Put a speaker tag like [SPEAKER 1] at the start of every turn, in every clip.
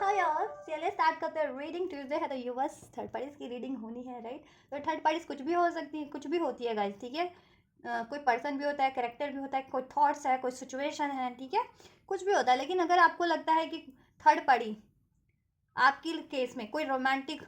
[SPEAKER 1] हाँ यार, चलिए स्टार्ट करते हैं। रीडिंग ट्यूसडे है तो यूएस थर्ड पार्टीज की रीडिंग होनी है, राइट। तो थर्ड पार्टीज कुछ भी हो सकती है, कुछ भी होती है गाइस, ठीक है। कोई पर्सन भी होता है, कैरेक्टर भी होता है, कोई थॉट्स है, कोई सिचुएशन है, ठीक है। कुछ भी होता है, लेकिन अगर आपको लगता है कि थर्ड पार्टी आपकी केस में कोई रोमांटिक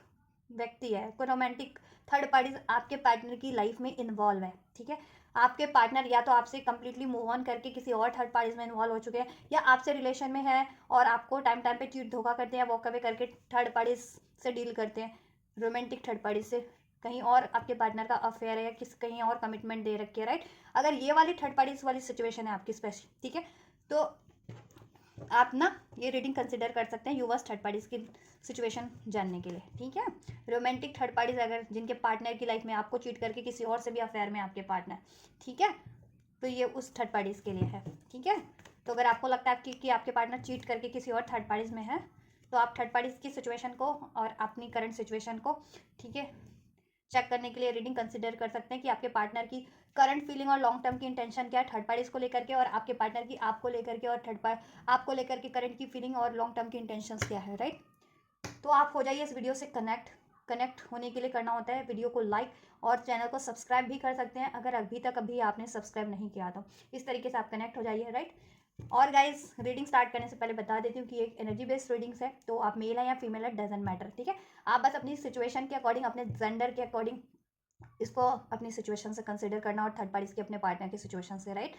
[SPEAKER 1] व्यक्ति है, कोई रोमांटिक थर्ड पार्टी आपके पार्टनर की लाइफ में इन्वॉल्व है, ठीक है। आपके पार्टनर या तो आपसे कंप्लीटली मूव ऑन करके किसी और थर्ड पार्टीज में इन्वॉल्व हो चुके हैं, या आपसे रिलेशन में है और आपको टाइम टाइम पे चीट धोखा करते हैं, वॉक अवे करके थर्ड पार्टीज से डील करते हैं, रोमांटिक थर्ड पार्टी से। कहीं और आपके पार्टनर का अफेयर है या किस कहीं और कमिटमेंट दे रखी है, राइट। अगर ये वाली थर्ड पार्टीज वाली सिचुएशन है आपकी स्पेशल, ठीक है, तो आप ना ये रीडिंग कंसिडर कर सकते हैं यूवर्स थर्ड पार्टीज की सिचुएशन जानने के लिए, ठीक है। रोमांटिक थर्ड पार्टीज अगर जिनके पार्टनर की लाइफ में आपको चीट करके किसी और से भी अफेयर में आपके पार्टनर, ठीक है, तो ये उस थर्ड पार्टीज के लिए है, ठीक है। तो अगर आपको लगता है कि आपके पार्टनर चीट करके किसी और थर्ड पार्टीज में है, तो आप थर्ड पार्टीज की सिचुएशन को और अपनी करंट सिचुएशन को, ठीक है, चेक करने के लिए रीडिंग कंसिडर कर सकते हैं कि आपके पार्टनर की करंट फीलिंग और लॉन्ग टर्म की इंटेंशन क्या है थर्ड पार्टीज को लेकर के, और आपके पार्टनर की आपको लेकर के और आपको लेकर के करंट की फीलिंग और लॉन्ग टर्म की इंटेंशन क्या है, राइट। तो आप हो जाइए इस वीडियो से कनेक्ट होने के लिए करना होता है वीडियो को लाइक, और चैनल को सब्सक्राइब भी कर सकते हैं अगर अभी तक आपने सब्सक्राइब नहीं किया तो। इस तरीके से आप कनेक्ट हो जाइए, राइट। और गाइस, रीडिंग स्टार्ट करने से पहले बता देती हूँ कि एक एनर्जी बेस्ड रीडिंग्स है, तो आप मेल है या फीमेल है डजेंट मैटर, ठीक है। आप बस अपनी सिचुएशन के अकॉर्डिंग, अपने जेंडर के अकॉर्डिंग इसको अपनी सिचुएशन से कंसिडर करना, और थर्ड पार्टीज की अपने पार्टनर की सिचुएशन से, राइट।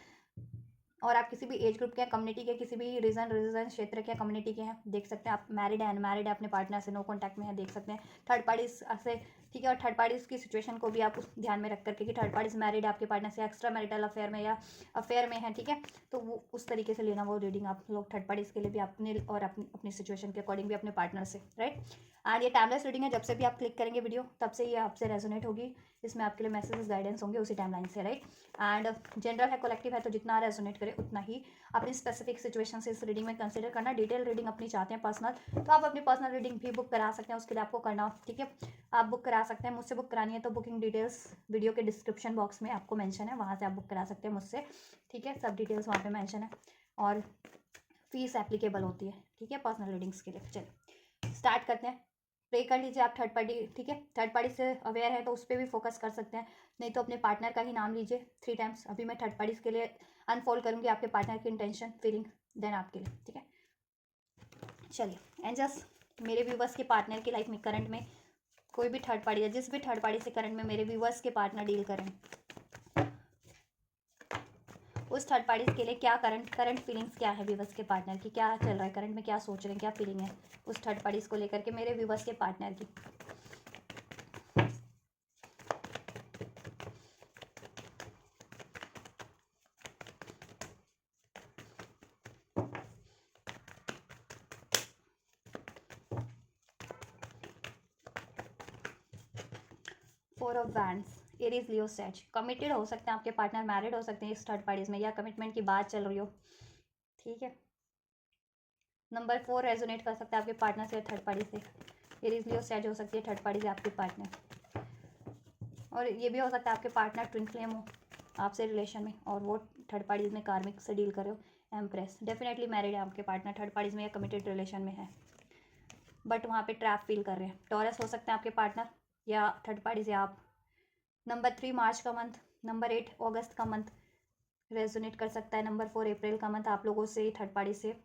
[SPEAKER 1] और आप किसी भी एज ग्रुप के, कम्युनिटी के, किसी भी रीजन क्षेत्र के, कम्युनिटी के हैं, देख सकते हैं। आप मैरिड है, अनमैरिड है, अपने पार्टनर से नो कॉन्टैक्ट में है, देख सकते हैं। थर्ड पार्टीज से, ठीक है। और थर्ड पार्टीज की सिचुएशन को भी आप उस ध्यान में रख करके कि थर्ड पार्टीज मैरिड है आपके पार्टनर से, एक्स्ट्रा मैरिटल अफेयर में या अफेयर में है, ठीक है। तो वो उस तरीके से लेना वो रीडिंग आप लोग थर्ड पार्टीज के लिए भी अपने और अपनी सिचुएशन के अकॉर्डिंग भी अपने पार्टनर से, राइट। एंड ये टाइमलेस रीडिंग है, जब से भी आप क्लिक करेंगे वीडियो तब से ये आपसे रेजोनेट होगी। इसमें आपके लिए मैसेजेस गाइडेंस होंगे उसी टाइमलाइन से, राइट। एंड जनरल है, कलेक्टिव है, तो जितना रेजोनेट करे उतना ही अपनी स्पेसिफिक सिचुएशन से इस रीडिंग में कंसिडर करना। डिटेल रीडिंग अपनी चाहते हैं पर्सनल, तो आप अपनी पर्सनल रीडिंग भी बुक करा सकते हैं, उसके लिए आपको करना, ठीक है। आप बुक करा सकते हैं मुझसे। बुक करानी है तो बुकिंग डिटेल्स वीडियो के डिस्क्रिप्शन बॉक्स में आपको मेंशन है, वहाँ से आप बुक करा सकते हैं मुझसे, ठीक है। सब डिटेल्स वहाँ पे मेंशन है, और फीस एप्लीकेबल होती है, ठीक है, पर्सनल रीडिंग्स के लिए। चलिए स्टार्ट करते हैं। प्रे कर लीजिए आप थर्ड पार्टी, ठीक है। थर्ड पार्टी से अवेयर है तो उस पर भी फोकस कर सकते हैं, नहीं तो अपने पार्टनर का ही नाम लीजिए 3 टाइम्स। अभी मैं थर्ड पार्टीज के लिए अनफोल्ड करूंगी आपके पार्टनर की इंटेंशन, फीलिंग, देन आपके लिए, ठीक है। चलिए, एंड जस्ट मेरे व्यूवर्स के पार्टनर की लाइफ में करंट में कोई भी थर्ड पार्टी है, जिस भी थर्ड पार्टी से करंट में मेरे व्यूवर्स के पार्टनर डील करें, उस थर्ड पार्टी के लिए क्या करंट फीलिंग्स क्या है व्यूवर्स के पार्टनर की, क्या चल रहा है करंट में, क्या सोच रहे हैं, क्या फीलिंग है उस थर्ड पार्टीज को लेकर के मेरे व्यूवर्स के पार्टनर की। 4 of wands, Aries, Leo, says. Committed हो सकते हैं आपके पार्टनर, मैरिड हो सकते हैं इस थर्ड पार्टीज में, या कमिटमेंट की बात चल रही हो, ठीक है। नंबर 4 रेजोनेट कर सकता है आपके पार्टनर से, थर्ड पार्टी से। एरीज, लियो, सेज हो सकती है थर्ड पार्टी से आपके पार्टनर। और ये भी हो सकता है आपके पार्टनर ट्विन फ्लेम हो आपसे रिलेशन में, और वो थर्ड पार्टीज में कार्मिक से डील करे हो। एम्प्रेस, डेफिनेटली मैरिड है आपके पार्टनर, थर्ड पार्टीज में या कमिटेड रिलेशन में है, बट वहाँ पे ट्रैप फील कर रहे हैं। टॉरस हो सकते हैं आपके पार्टनर या थर्ड पार्टीज या आप। नंबर 3 मार्च का मंथ, नंबर 8 अगस्त का मंथ रेजोनेट कर सकता है। नंबर 4 अप्रैल का मंथ आप लोगों से, थर्ड पार्टी से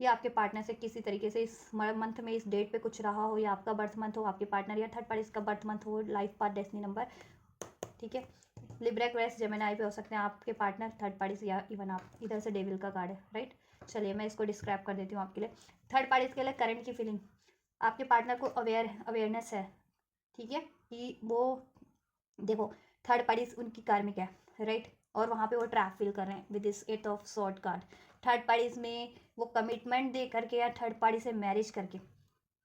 [SPEAKER 1] या आपके पार्टनर से किसी तरीके से इस मंथ में, इस डेट पे कुछ रहा हो, या आपका बर्थ मंथ हो, आपके पार्टनर या थर्ड पार्टी का बर्थ मंथ हो, लाइफ पाथ, डेस्टिनी नंबर, ठीक है। लिब्रा, एक्वेरियस, जेमिनी पे हो सकते हैं आपके पार्टनर थर्ड पार्टी से, या इवन आप। इधर से डेविल का कार्ड है, राइट। चलिए मैं इसको डिस्क्राइब कर देती हूँ आपके लिए। थर्ड पार्टी के लिए करंट की फीलिंग, आपके पार्टनर को अवेयरनेस है, ठीक है, कि वो देखो थर्ड पार्टी उनकी कार्मिक है, राइट। और वहाँ पे वो ट्रैप फील कर रहे हैं with this 8 of sword card. Third parties में वो कमिटमेंट दे करके या थर्ड पार्टी से मैरिज करके,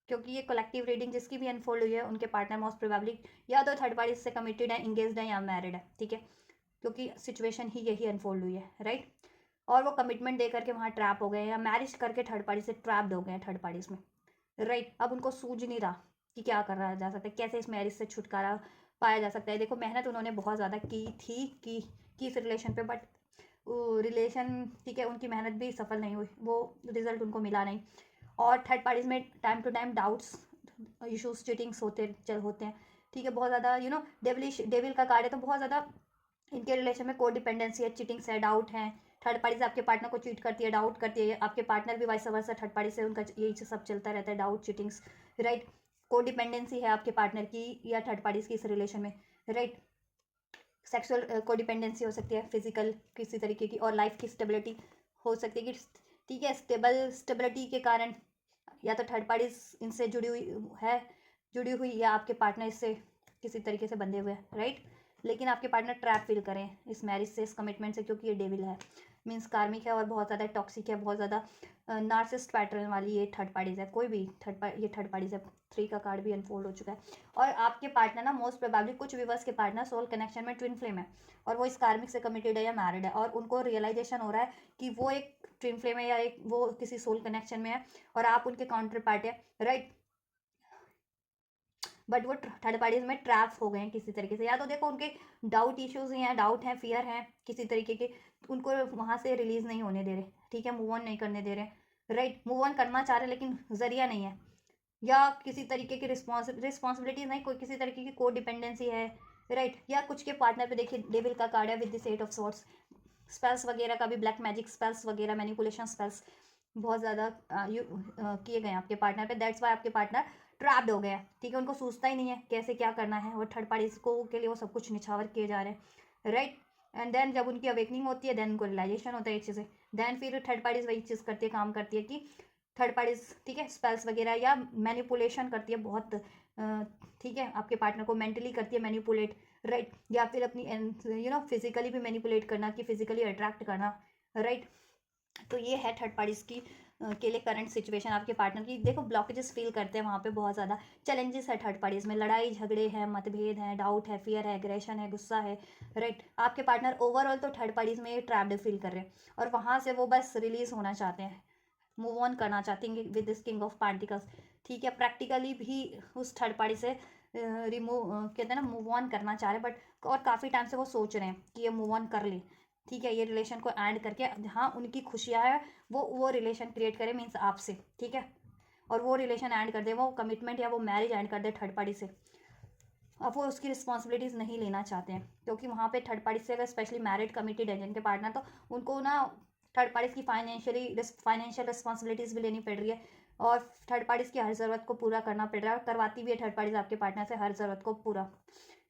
[SPEAKER 1] क्योंकि ये कलेक्टिव रीडिंग जिसकी भी अनफोल्ड हुई है उनके पार्टनर मोस्ट प्रोबेबली या तो थर्ड पार्टी से कमिटेड है, इंगेज्ड है, या मैरिड है, ठीक है, क्योंकि सिचुएशन ही यही अनफोल्ड हुई है, राइट। और वो कमिटमेंट दे करके वहाँ ट्रैप हो गए, या मैरिज करके थर्ड पार्टी से ट्रैप्ड हो गए थर्ड पार्टीज में, राइट। अब उनको सूझ नहीं रहा कि क्या करा जा सकता है, कैसे इस मैरिज से छुटकारा पाया जा सकता है। देखो मेहनत उन्होंने बहुत ज़्यादा की थी की इस रिलेशन पे, बट रिलेशन, ठीक है, उनकी मेहनत भी सफल नहीं हुई, वो रिजल्ट उनको मिला नहीं। और थर्ड पार्टीज में time to time doubts, issues, cheatings होते हैं, ठीक है। बहुत ज़्यादा डेविल का कार्ड है, तो बहुत ज़्यादा इनके रिलेशन में कोड डिपेंडेंसी है, चीटिंग्स है, डाउट है। थर्ड पार्टी से आपके पार्टनर को चीट करती है, डाउट करती है, आपके पार्टनर भी वाइस वर्सा थर्ड पार्टी से उनका यही सब चलता रहता है, doubt, cheatings, right. Code dependency है आपके पार्टनर की या थर्ड पार्टीज की इस रिलेशन में, राइट। सेक्सुअल कोडिपेंडेंसी हो सकती है, फिजिकल किसी तरीके की, और लाइफ की स्टेबिलिटी हो सकती है कि ठीक है, स्टेबिलिटी के कारण या तो थर्ड पार्टीज इनसे जुड़ी हुई या आपके पार्टनर इससे किसी तरीके से बंधे हुए हैं, राइट। लेकिन आपके पार्टनर ट्रैप फील करें इस मैरिज से, इस कमिटमेंट से, क्योंकि ये डेविल है, मीन्स कार्मिक है और बहुत ज़्यादा टॉक्सिक है, बहुत ज़्यादा नार्सिस्ट पैटर्न वाली ये थर्ड पार्टीज है। कोई भी ये थर्ड पार्टीज है। 3 का कार्ड भी अनफोल्ड हो चुका है। और आपके पार्टनर ना मोस्ट प्रोबेबली कुछ व्यूअर्स के पार्टनर सोल कनेक्शन में ट्विन फ्लेम है, और वो इस कार्मिक से कमिटेड है या मैरिड है, और उनको रियलाइजेशन हो रहा है कि वो एक ट्विन फ्लेम है या एक वो किसी सोल कनेक्शन में है और आप उनके काउंटर पार्ट है, राइट। बट वो थर्ड पार्टीज में ट्रैप हो गए हैं किसी तरीके से, या तो देखो उनके डाउट इश्यूज हैं, डाउट हैं, फियर हैं किसी तरीके के, उनको वहाँ से रिलीज नहीं होने दे रहे, ठीक है, मूव ऑन नहीं करने दे रहे, राइट। मूव ऑन करना चाह रहे लेकिन जरिया नहीं है, या किसी तरीके की रिस्पॉन्सिबिलिटीज नहीं, कोई किसी तरीके की को डिपेंडेंसी है, राइट। या कुछ के पार्टनर पे देखिए डेविल का कार्ड है with this 8 of swords, spells वगैरह का भी, ब्लैक मैजिक स्पेल्स वगैरह, मैनिपुलेशन स्पेल्स बहुत ज़्यादा किए गए हैं आपके पार्टनर पे, दैट्स वाई आपके पार्टनर ट्रैप्ड हो गए हैं, ठीक है। उनको सूझता ही नहीं है कैसे क्या करना है, और थर्ड पार्टीज को के लिए वो सब कुछ निछावर किए जा रहे हैं, राइट। एंड देन जब उनकी अवेकनिंग होती है, देन उनको रियलाइजेशन होता है ये चीज़ें, देन फिर थर्ड पार्टीज वही चीज़ करती है, काम करती है कि थर्ड पार्टीज, ठीक है, स्पेल्स वगैरह या मैनिपुलेशन करती है बहुत, ठीक है, आपके पार्टनर को मेंटली करती है मैनिपुलेट, राइट। या फिर अपनी फिजिकली भी मैनिपुलेट करना, कि फिजिकली अट्रैक्ट करना, राइट। तो ये है थर्ड पार्टीज की के लिए करंट सिचुएशन आपके पार्टनर की। देखो ब्लॉकेजेस फील करते हैं वहाँ पे, बहुत ज़्यादा चैलेंजेस है थर्ड पार्टीज में, लड़ाई झगड़े हैं, मतभेद है, डाउट है, फियर है, एग्रेशन है, गुस्सा है, राइट। आपके पार्टनर ओवरऑल तो थर्ड पार्टीज में ट्रैप्ड फील कर रहे हैं, और वहाँ से वो बस रिलीज होना चाहते हैं, मूव ऑन करना चाहते हैं with this king of pentacles, ठीक है। प्रैक्टिकली भी उस थर्ड पार्टी से रिमूव कहते हैं ना, मूव ऑन करना चाह रहे हैं, बट और काफ़ी टाइम से वो सोच रहे हैं कि ये मूव ऑन कर ले, ठीक है, ये रिलेशन को एंड करके जहाँ उनकी खुशियाँ है वो रिलेशन क्रिएट करे, मीन्स आपसे, ठीक है, और वो रिलेशन एंड कर दे, वो कमिटमेंट या वो मैरिज एंड कर दे थर्ड पार्टी से। अब वो उसकी रिस्पॉन्सिबिलिटीज़ नहीं लेना चाहते हैं, क्योंकि वहाँ पे थर्ड पार्टी से अगर स्पेशली मैरिड कमिटेड है जिनके पार्टनर, तो उनको ना थर्ड पार्टीज़ की फाइनेंशियल रिस्पॉन्सिबिलिटीज़ भी लेनी पड़ रही है, और थर्ड पार्टीज़ की हर ज़रूरत को पूरा करना पड़ रहा है, और करवाती भी है थर्ड पार्टीज़ आपके पार्टनर से हर ज़रूरत को पूरा।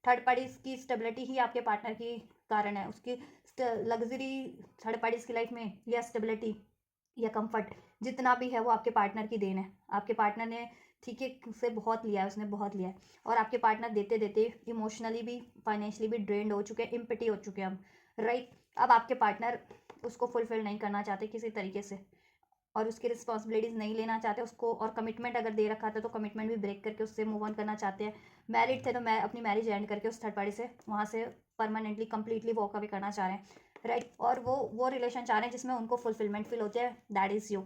[SPEAKER 1] थर्ड पार्टीज़ की स्टेबिलिटी ही आपके पार्टनर की कारण है, उसकी लग्जरी थर्ड पार्टीज़ की लाइफ में, या स्टेबिलिटी या कंफर्ट जितना भी है वो आपके पार्टनर की देन है। आपके पार्टनर ने, ठीक है, उससे बहुत लिया है, उसने बहुत लिया है, और आपके पार्टनर देते देते इमोशनली भी फाइनेंशियली भी ड्रेन्ड हो चुके हैं, इम्पिटी हो चुके हैं अब, राइट। अब आपके पार्टनर उसको फुलफिल नहीं करना चाहते किसी तरीके से, और उसकी रिस्पॉन्सिबिलिटीज़ नहीं लेना चाहते उसको, और कमिटमेंट अगर दे रखा था तो कमिटमेंट भी ब्रेक करके उससे मूव ऑन करना चाहते हैं। मैरिड थे तो मैं अपनी मैरिज एंड करके उस थर्ड पार्टी से वहाँ से परमानेंटली कंप्लीटली वॉक अवे करना चाह रहे हैं, राइट। और वो रिलेशन चाह रहे हैं जिसमें उनको फुलफिलमेंट फील होती है, that is you.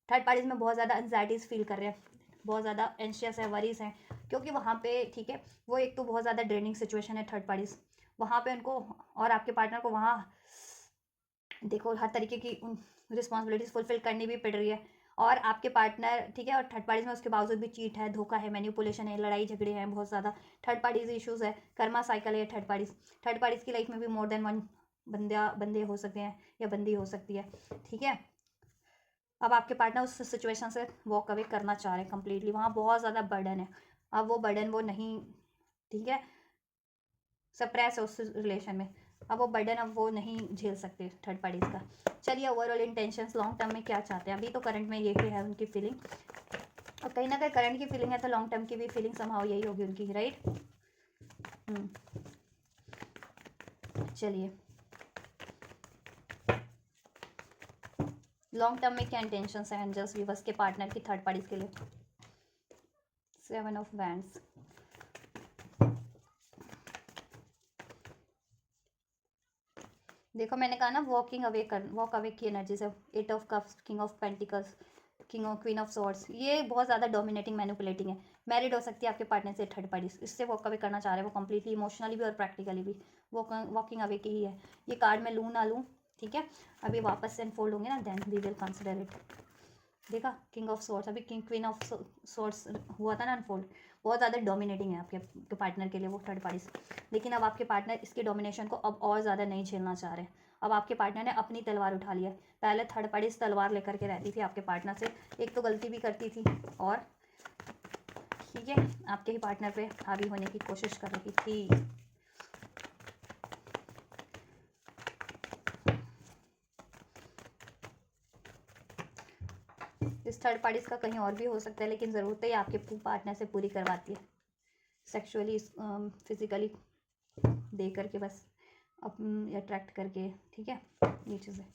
[SPEAKER 1] Third parties में बहुत ज़्यादा एनजाइटीज़ फील कर रहे हैं, बहुत ज़्यादा एंशियस है, वरीज हैं, क्योंकि वहाँ पे, ठीक है, वो एक तो बहुत ज़्यादा ड्रेनिंग सिचुएशन है थर्ड पार्टीज वहाँ पे उनको, और आपके पार्टनर को वहाँ देखो हर तरीके की रिस्पॉन्सिबिलिटीज़ फुलफिल करनी भी पड़ रही है, और आपके पार्टनर, ठीक है, और थर्ड पार्टीज में उसके बावजूद भी चीट है, धोखा है, मैनिपुलेशन है, लड़ाई झगड़े हैं, बहुत ज़्यादा थर्ड पार्टीज इशूज़ है, कर्मा साइकिल है थर्ड पार्टीज की लाइफ में भी मोर देन वन बंदे हो सकते हैं या बंदी हो सकती है, ठीक है। अब आपके पार्टनर उस सिचुएशन से वॉक अवे करना चाह रहे हैं कम्प्लीटली, वहाँ बहुत ज़्यादा बर्डन है, अब वो बर्डन वो नहीं, ठीक है, सप्रेस है उस रिलेशन में, अब वो बर्डन अब वो नहीं झेल सकते थर्ड पार्टीज का। चलिए ओवरऑल इंटेंशंस लॉन्ग टर्म में क्या चाहते हैं, अभी तो करंट में ये है उनकी फीलिंग, और कहीं ना कहीं करंट की फीलिंग है तो लॉन्ग टर्म की भी फीलिंग समहाउ यही होगी उनकी, राइट। चलिए लॉन्ग टर्म में क्या इंटेंशंस हैं एंजल्स व्यूअर्स के पार्टनर की थर्ड पार्टीज के लिए। 7 ऑफ वैंड्स, देखो मैंने कहा ना वॉक अवे की एनर्जी से, 8 of cups, king of pentacles, queen of swords, ये बहुत ज़्यादा डोमिनेटिंग मैनिपुलेटिंग है, मैरिड हो सकती है आपके पार्टनर से थर्ड पार्टी, इससे वॉक अवे करना चाह रहे हैं वो कम्प्लीटली इमोशनली भी और प्रैक्टिकली भी, वॉकिंग अवे की ही है। ये कार्ड मैं लूँ ना लूँ, ठीक है, अभी वापस से अनफोल्ड होंगे ना, then we will consider it. देखा, किंग ऑफ सॉर्ड्स, अभी किंग क्वीन ऑफ सॉर्ड्स हुआ था ना अनफोल्ड। बहुत ज़्यादा डोमिनेटिंग है आपके पार्टनर के लिए वो थर्ड पार्टी। लेकिन अब आपके पार्टनर इसके डोमिनेशन को अब और ज़्यादा नहीं झेलना चाह रहे। अब आपके पार्टनर ने अपनी तलवार उठा लिया। पहले थर्ड पार्टी तलवार लेकर के रहती थी आपके पार्टनर से, एक तो गलती भी करती थी और ठीक है आपके ही पार्टनर पे हावी होने की कोशिश कर रही थी। इस थर्ड पार्टीज का कहीं और भी हो सकता है, लेकिन ज़रूरतें आपके पार्टनर से पूरी करवाती है, सेक्सुअली फिजिकली दे करके, बस अट्रैक्ट करके, ठीक है ये चीज़ें।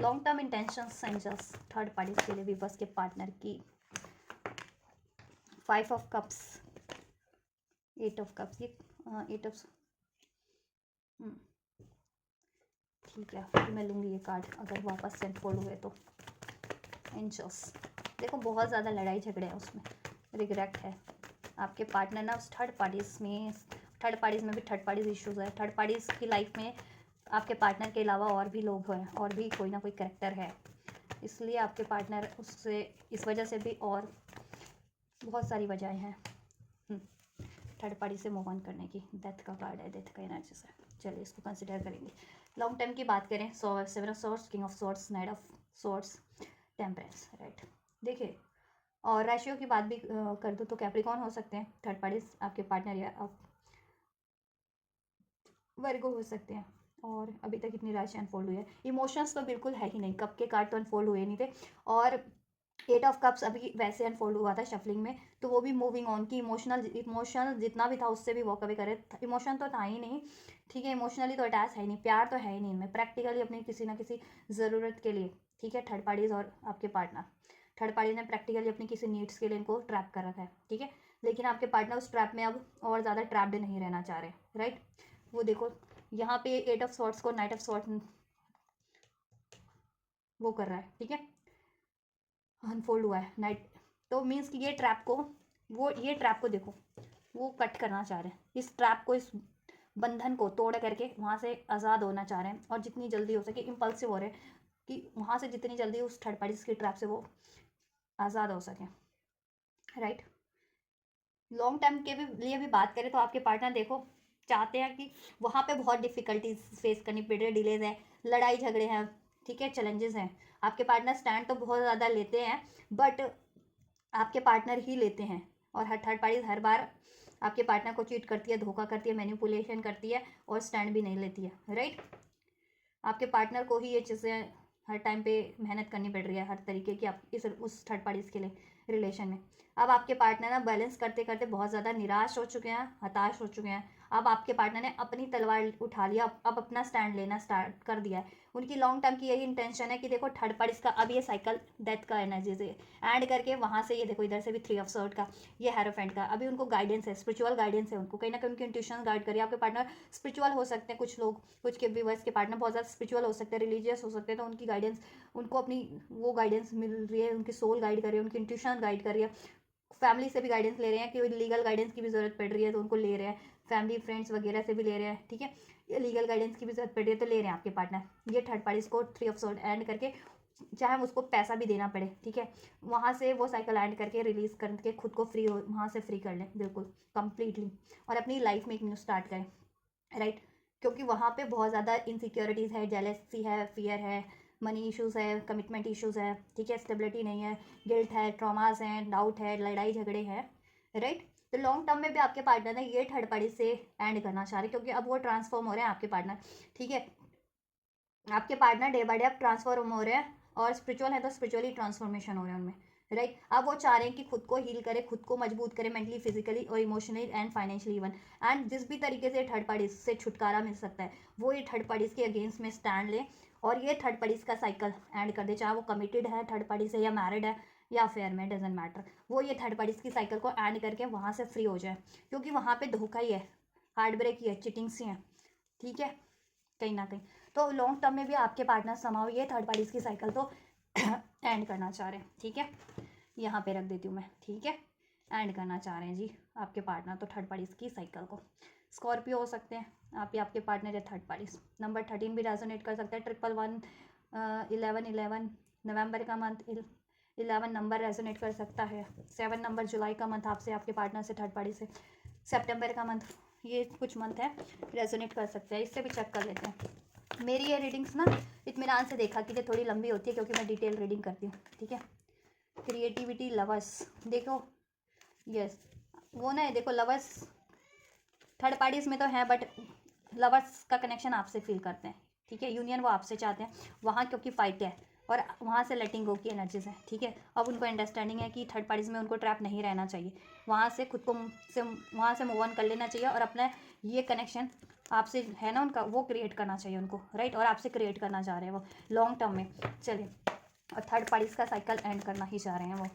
[SPEAKER 1] Long term intentions and just third parties के लिए भी बस के पार्टनर की 5 ऑफ कप्स, 8 ऑफ कप्स, ये 8 ऑफ, ठीक है फिर मैं लूँगी ये कार्ड अगर वापस से फोल्ड हुए तो। एंजल्स, देखो बहुत ज़्यादा लड़ाई झगड़े हैं उसमें, रिग्रेट है आपके पार्टनर ना उस थर्ड पार्टीज़ में भी थर्ड पार्टीज इश्यूज़ है। थर्ड पार्टीज़ की लाइफ में आपके पार्टनर के अलावा और भी लोग हैं, और भी कोई ना कोई कैरेक्टर है, इसलिए आपके पार्टनर उससे इस वजह से भी, और बहुत सारी वजहें हैं थर्ड पार्टी से मूव ऑन करने की। डेथ का कार्ड है, डेथ का एनर्जी से, चलिए इसको कंसिडर करेंगे। लॉन्ग टर्म की बात करें, 7 of swords, king of swords, night of swords, temperance, right. देखिए, और रेशियो की बात भी कर दूँ तो कैप्रिकॉन हो सकते हैं थर्ड पार्टीज आपके पार्टनर, या आप वर्गो हो सकते हैं। और अभी तक इतनी राशि अनफोल्ड हुई है, इमोशंस तो बिल्कुल है ही नहीं, कप के कार्ड तो अनफोल्ड हुए नहीं थे, और 8 ऑफ कप्स अभी वैसे अनफोल्ड हुआ था शफलिंग में, तो वो भी मूविंग ऑन की, इमोशनल जितना भी था उससे भी वॉक अवे करे। इमोशन तो था ही नहीं, ठीक है, इमोशनली तो अटैच है ही नहीं, प्यार तो है ही नहीं इनमें, प्रैक्टिकली अपनी किसी ना किसी ज़रूरत के लिए, ठीक है, थर्ड पार्टीज और आपके पार्टनर, थर्ड पार्टी ने प्रैक्टिकली अपनी किसी नीड्स के लिए इनको ट्रैप कर रखा है, ठीक है। लेकिन आपके पार्टनर उस ट्रैप में अब और ज़्यादा ट्रैप्ड नहीं रहना चाह रहे, राइट। वो देखो यहाँ पे 8 ऑफ सॉर्ड्स को नाइट ऑफ सॉर्ड वो कर रहा है, ठीक है, अनफोल्ड हुआ है नाइट, तो मीन्स कि ये ट्रैप को देखो वो कट करना चाह रहे हैं, इस ट्रैप को, इस बंधन को तोड़ करके वहाँ से आज़ाद होना चाह रहे हैं, और जितनी जल्दी हो सके इम्पल्सिव हो रहे हैं कि वहाँ से जितनी जल्दी उस थर्ड पार्टी के ट्रैप से वो आज़ाद हो सकें, राइट। लॉन्ग टर्म के भी लिए भी बात करें तो आपके पार्टनर देखो चाहते हैं कि वहाँ पे बहुत डिफ़िकल्टीज फेस करनी पड़ रही है, डिलेज है, लड़ाई झगड़े हैं, ठीक है, चैलेंजेस हैं। आपके पार्टनर स्टैंड तो बहुत ज़्यादा लेते हैं, बट आपके पार्टनर ही लेते हैं, और हर थर्ड पार्टी हर बार आपके पार्टनर को चीट करती है, धोखा करती है, मैनिपुलेशन करती है, और स्टैंड भी नहीं लेती है, राइट। आपके पार्टनर को ही ये चीज़ें हर टाइम पे मेहनत करनी पड़ रही है हर तरीके की, आप इस उस थर्ड पार्टीज़ के लिए रिलेशन में। अब आपके पार्टनर ना बैलेंस करते करते बहुत ज़्यादा निराश हो चुके हैं, हताश हो चुके हैं। अब आपके पार्टनर ने अपनी तलवार उठा लिया, अब अपना स्टैंड लेना स्टार्ट कर दिया है। उनकी लॉन्ग टर्म की यही इंटेंशन है कि देखो थर्ड पार्टीज़ का अब ये साइकिल डेथ का एनर्जी से एंड करके वहाँ से, ये देखो इधर से भी 3 ऑफ सॉर्ड का, ये हेरोफेंट का, अभी उनको गाइडेंस है, स्पिरिचुअल गाइडेंस है, उनको कहीं ना कहीं उनकी इंट्यूशन गाइड करिए। आपके पार्टनर स्पिरिचुअल हो सकते हैं, कुछ लोग, कुछ के व्यूअर्स के पार्टनर बहुत ज़्यादा स्पिरिचुअल हो सकते हैं, रिलीजियस हो सकते हैं, तो उनकी गाइडेंस, उनको अपनी वो गाइडेंस मिल रही है, उनकी सोल गाइड कर रही है, उनकी इंट्यूशन गाइड कर रही है। फैमिली से भी गाइडेंस ले रहे हैं कि लीगल गाइडेंस की भी ज़रूरत पड़ रही है तो उनको ले रहे हैं, फैमिली फ्रेंड्स वगैरह से भी ले रहे हैं, ठीक है, लीगल गाइडेंस की भी ज़रूरत पड़ रही है तो ले रहे हैं आपके पार्टनर ये थर्ड पार्टीज को 3 ऑफ सॉर्ड एंड करके, चाहे हम उसको पैसा भी देना पड़े, ठीक है, वहाँ से वो साइकिल एंड करके रिलीज करके खुद को फ्री हो, वहाँ से फ्री कर लें बिल्कुल कंप्लीटली, और अपनी लाइफ में एक न्यू स्टार्ट करें, राइट। क्योंकि वहाँ पे बहुत ज़्यादा इनसिक्योरिटीज़ है, जेलसी है, फियर है, मनी इश्यूज़ है, कमिटमेंट इश्यूज़ है, ठीक है, स्टेबिलिटी नहीं है, गिल्ट है, ट्रॉमास हैं, डाउट है, लड़ाई झगड़े हैं, राइट। तो लॉन्ग टर्म में भी आपके पार्टनर ने ये थर्ड पार्टी से एंड करना चाह रहे, क्योंकि अब वो ट्रांसफॉर्म हो रहे हैं आपके पार्टनर, ठीक है, आपके पार्टनर डे बाय डे अब ट्रांसफॉर्म हो रहे हैं, और स्पिरिचुअल है तो स्पिरिचुअली ट्रांसफॉर्मेशन हो रहे हैं उनमें, राइट। अब वो चाह रहे हैं कि खुद को हील करें, खुद को मजबूत करें, मेंटली, फिजिकली और emotionally and financially even, and जिस भी तरीके से थर्ड पार्टीज से छुटकारा मिल सकता है वो ये थर्ड पार्टीज के अगेंस्ट में स्टैंड लें, और ये थर्ड पार्टीज का साइकिल एंड कर दे, चाहे वो कमिटेड है थर्ड पार्टी से या मैरिड है या अफेयर में, डजेंट मैटर, वो ये थर्ड पार्टीज की साइकिल को एंड करके वहाँ से फ्री हो जाए, क्योंकि वहाँ पे धोखा ही है, हार्ट ब्रेक ही है, चिटिंग्स ही हैं, ठीक है, कहीं ना कहीं। तो लॉन्ग टर्म में भी आपके पार्टनर समाओ ये थर्ड पार्टीज की साइकिल तो एंड करना चाह रहे हैं, ठीक है, यहाँ पे रख देती हूँ मैं, ठीक है, एंड करना चाह रहे हैं जी आपके पार्टनर तो थर्ड पार्टीज की साइकिल को। स्कॉर्पियो हो सकते हैं आप या आपके पार्टनर या थर्ड पार्टीज। नंबर 13 भी रेजोनेट कर सकता है, 1111, 1111, नवंबर का मंथ 11 नंबर रेजोनेट कर सकता है। 7 नंबर जुलाई का मंथ आपसे, आपके पार्टनर से, थर्ड पार्टी से। सितंबर का मंथ, ये कुछ मंथ है रेजोनेट कर सकते हैं। इससे भी चेक कर लेते हैं। मेरी ये रीडिंग्स ना इत्मीनान से देखा कीजिए, थोड़ी लंबी होती है क्योंकि मैं डिटेल रीडिंग करती हूँ, ठीक है। क्रिएटिविटी, लवर्स, देखो यस वो ना है, देखो लवर्स थर्ड पार्टीज में तो है, बट लवर्स का कनेक्शन आपसे फील करते हैं, ठीक है। यूनियन वो आपसे चाहते हैं वहाँ, क्योंकि फाइट है और वहाँ से लेटिंग गो की एनर्जीज है, ठीक है। अब उनको अंडरस्टैंडिंग है कि थर्ड पार्टीज में उनको ट्रैप नहीं रहना चाहिए, वहाँ से खुद को वहाँ से मूव ऑन कर लेना चाहिए और अपना ये कनेक्शन आपसे है ना उनका, वो क्रिएट करना चाहिए उनको, राइट। और आपसे क्रिएट करना चाह रहे हैं वो लॉन्ग टर्म में। चलिए, और थर्ड पार्टीज का साइकिल एंड करना ही चाह रहे हैं वो।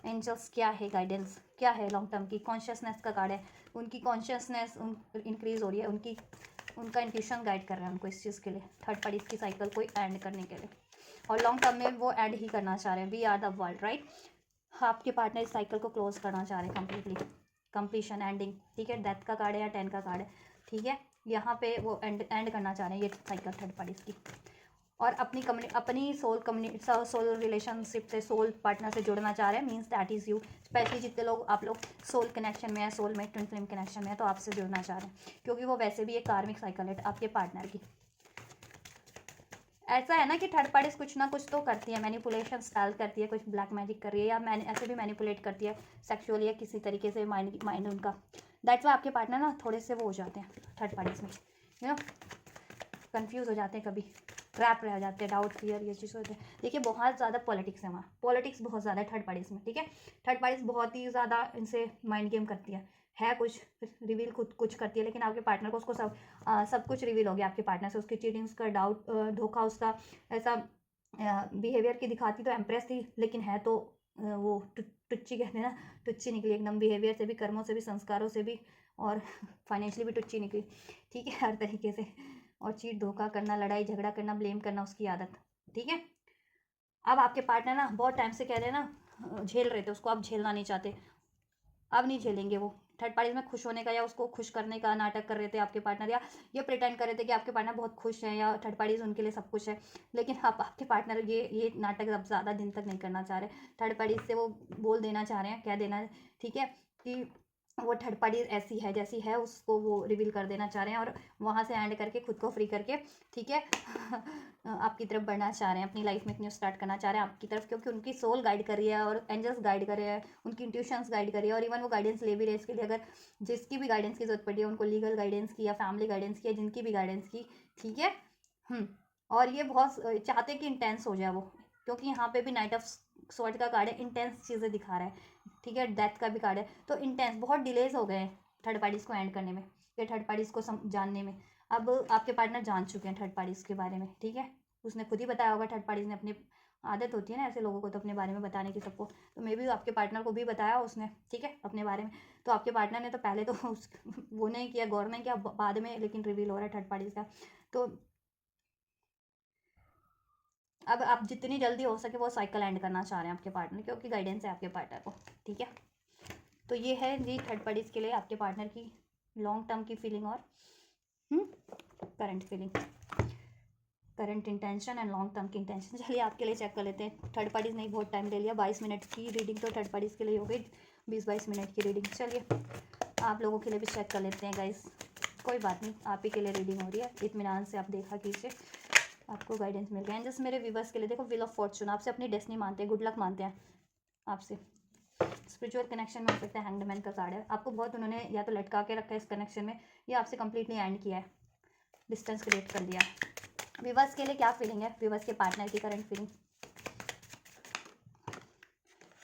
[SPEAKER 1] एंजल्स क्या है, गाइडेंस क्या है लॉन्ग टर्म की। कॉन्शियसनेस का कार्ड है, उनकी कॉन्शियसनेस इंक्रीज हो रही है, उनका इंट्यूशन गाइड कर रहा है उनको इस चीज़ के लिए, थर्ड पार्टी की साइकिल को एंड करने के लिए। और लॉन्ग टर्म में वो एंड ही करना चाह रहे हैं। We are the world, right. आपके पार्टनर इस साइकिल को क्लोज करना चाह रहे हैं कम्प्लीटली, कंप्लीशन, एंडिंग, ठीक है। डेथ का कार्ड है या 10 का कार्ड है, ठीक है। यहाँ पे वो एंड करना चाह रहे हैं ये साइकिल थर्ड पार्टीज की। और अपनी सोल रिलेशनशिप से, सोल पार्टनर से जुड़ना चाह रहे हैं, means that is you. Specially जितने लोग आप लोग सोल कनेक्शन में है, सोल में ट्विन फ्लेम कनेक्शन में है, तो आपसे जुड़ना चाह रहे हैं क्योंकि वो वैसे भी एक कार्मिक साइकिल है आपके पार्टनर की। ऐसा है ना कि थर्ड पार्टीज कुछ ना कुछ तो करती है, मैनिपुलेशन स्टाइल करती है, कुछ ब्लैक मैजिक कर रही है या ऐसे भी मैनिपुलेट करती है सेक्सुअली या किसी तरीके से माइंड उनका। दैट्स वाई आपके पार्टनर ना थोड़े से वो हो जाते हैं थर्ड पार्टीज में, यू नो, कंफ्यूज हो जाते हैं, कभी ट्रैप रह जाते हैं, डाउट, फियर, ये चीज़ होते हैं। देखिए बहुत ज़्यादा पॉलिटिक्स है वहाँ, पॉलिटिक्स बहुत ज़्यादा है थर्ड पार्टीज में, ठीक है। थर्ड पार्टीज बहुत ही ज़्यादा इनसे माइंड गेम करती है कुछ रिवील खुद कुछ करती है, लेकिन आपके पार्टनर को उसको सब कुछ रिवील हो गया आपके पार्टनर से, उसकी चीटिंग, उसका डाउट, धोखा, उसका ऐसा बिहेवियर की दिखाती तो एम्प्रेस थी, लेकिन है तो वो टुच्ची कहते हैं ना, टुच्ची निकली एकदम, बिहेवियर से भी, कर्मों से भी, संस्कारों से भी, और फाइनेंशियली भी टुच्ची निकली, ठीक है, हर तरीके से। और चीट, धोखा करना, लड़ाई झगड़ा करना, ब्लेम करना उसकी आदत, ठीक है। अब आपके पार्टनर ना बहुत टाइम से कह रहे हैं ना, झेल रहे थे उसको, अब झेलना नहीं चाहते, अब नहीं झेलेंगे वो। थर्ड पार्टीज में खुश होने का या उसको खुश करने का नाटक कर रहे थे आपके पार्टनर, या ये प्रिटेंड कर रहे थे कि आपके पार्टनर बहुत खुश हैं या थर्ड पार्टीज उनके लिए सब कुछ है, लेकिन आपके पार्टनर ये नाटक अब ज़्यादा दिन तक नहीं करना चाह रहे। थर्ड पार्टीज से वो बोल देना चाह रहे हैं, कह देना, ठीक है, कि वो थर्ड पार्टी ऐसी है जैसी है, उसको वो रिवील कर देना चाह रहे हैं और वहाँ से एंड करके खुद को फ्री करके, ठीक है, आपकी तरफ बढ़ना चाह रहे हैं, अपनी लाइफ में एक न्यू स्टार्ट करना चाह रहे हैं आपकी तरफ, क्योंकि उनकी सोल गाइड कर रही है और एंजल्स गाइड कर रहे हैं, उनकी इंट्यूशंस गाइड कर रही है, और इवन वो गाइडेंस ले भी रहे इसके लिए, अगर जिसकी भी गाइडेंस की जरूरत पड़ी है उनको, लीगल गाइडेंस की या फैमिली गाइडेंस की या जिनकी भी गाइडेंस की, ठीक है। और ये बहुत चाहते कि इंटेंस हो जाए वो, क्योंकि यहाँ पे भी नाइट ऑफ स्वॉर्ड का कार्ड है, इंटेंस चीज़ें दिखा रहा है, ठीक है। डेथ का भी कार्ड है, तो इंटेंस बहुत डिलेज हो गए हैं थर्ड पार्टीज़ को एंड करने में, या थर्ड पार्टीज़ को जानने में। अब आपके पार्टनर जान चुके हैं थर्ड पार्टीज़ के बारे में, ठीक है। उसने खुद ही बताया होगा, थर्ड पार्टीज़ ने अपनी आदत होती है ना ऐसे लोगों को तो अपने बारे में बताने की सबको, तो मे बी आपके पार्टनर को भी बताया उसने, ठीक है, अपने बारे में। तो आपके पार्टनर ने तो पहले तो वो नहीं किया, गौर नहीं किया, बाद में लेकिन रिवील हो रहा है थर्ड पार्टीज़ का। तो अब आप जितनी जल्दी हो सके वो साइकिल एंड करना चाह रहे हैं आपके पार्टनर, क्योंकि गाइडेंस है आपके पार्टनर को, ठीक है। तो ये है जी थर्ड पार्टीज़ के लिए आपके पार्टनर की लॉन्ग टर्म की फीलिंग और current feeling, current intention and long term की इंटेंशन। चलिए आपके लिए चेक कर लेते हैं। थर्ड पार्टीज़ ने बहुत टाइम ले लिया, 22 मिनट की रीडिंग तो थर्ड पार्टीज़ के लिए हो गई, 20-22 मिनट की रीडिंग। चलिए आप लोगों के लिए भी चेक कर लेते हैं गाइस, कोई बात नहीं, आप ही के लिए रीडिंग हो रही है, इत्मीनान से आप देखा कीजिए, आपको गाइडेंस मिल गया है। जस्ट मेरे व्यूवर्स के लिए देखो, व्हील ऑफ फॉर्चून, आपसे अपनी डेस्टिनी मानते हैं, गुड लक मानते हैं आपसे, स्पिरिचुअल कनेक्शन में हो सकता है, हैंग्ड मैन का कार्ड है, आपको बहुत उन्होंने या तो लटका के रखा है इस कनेक्शन में, या आपसे कंप्लीटली एंड किया है, डिस्टेंस क्रिएट कर दिया। व्यूवर्स के लिए क्या फीलिंग है, व्यूवर्स के पार्टनर की current feeling.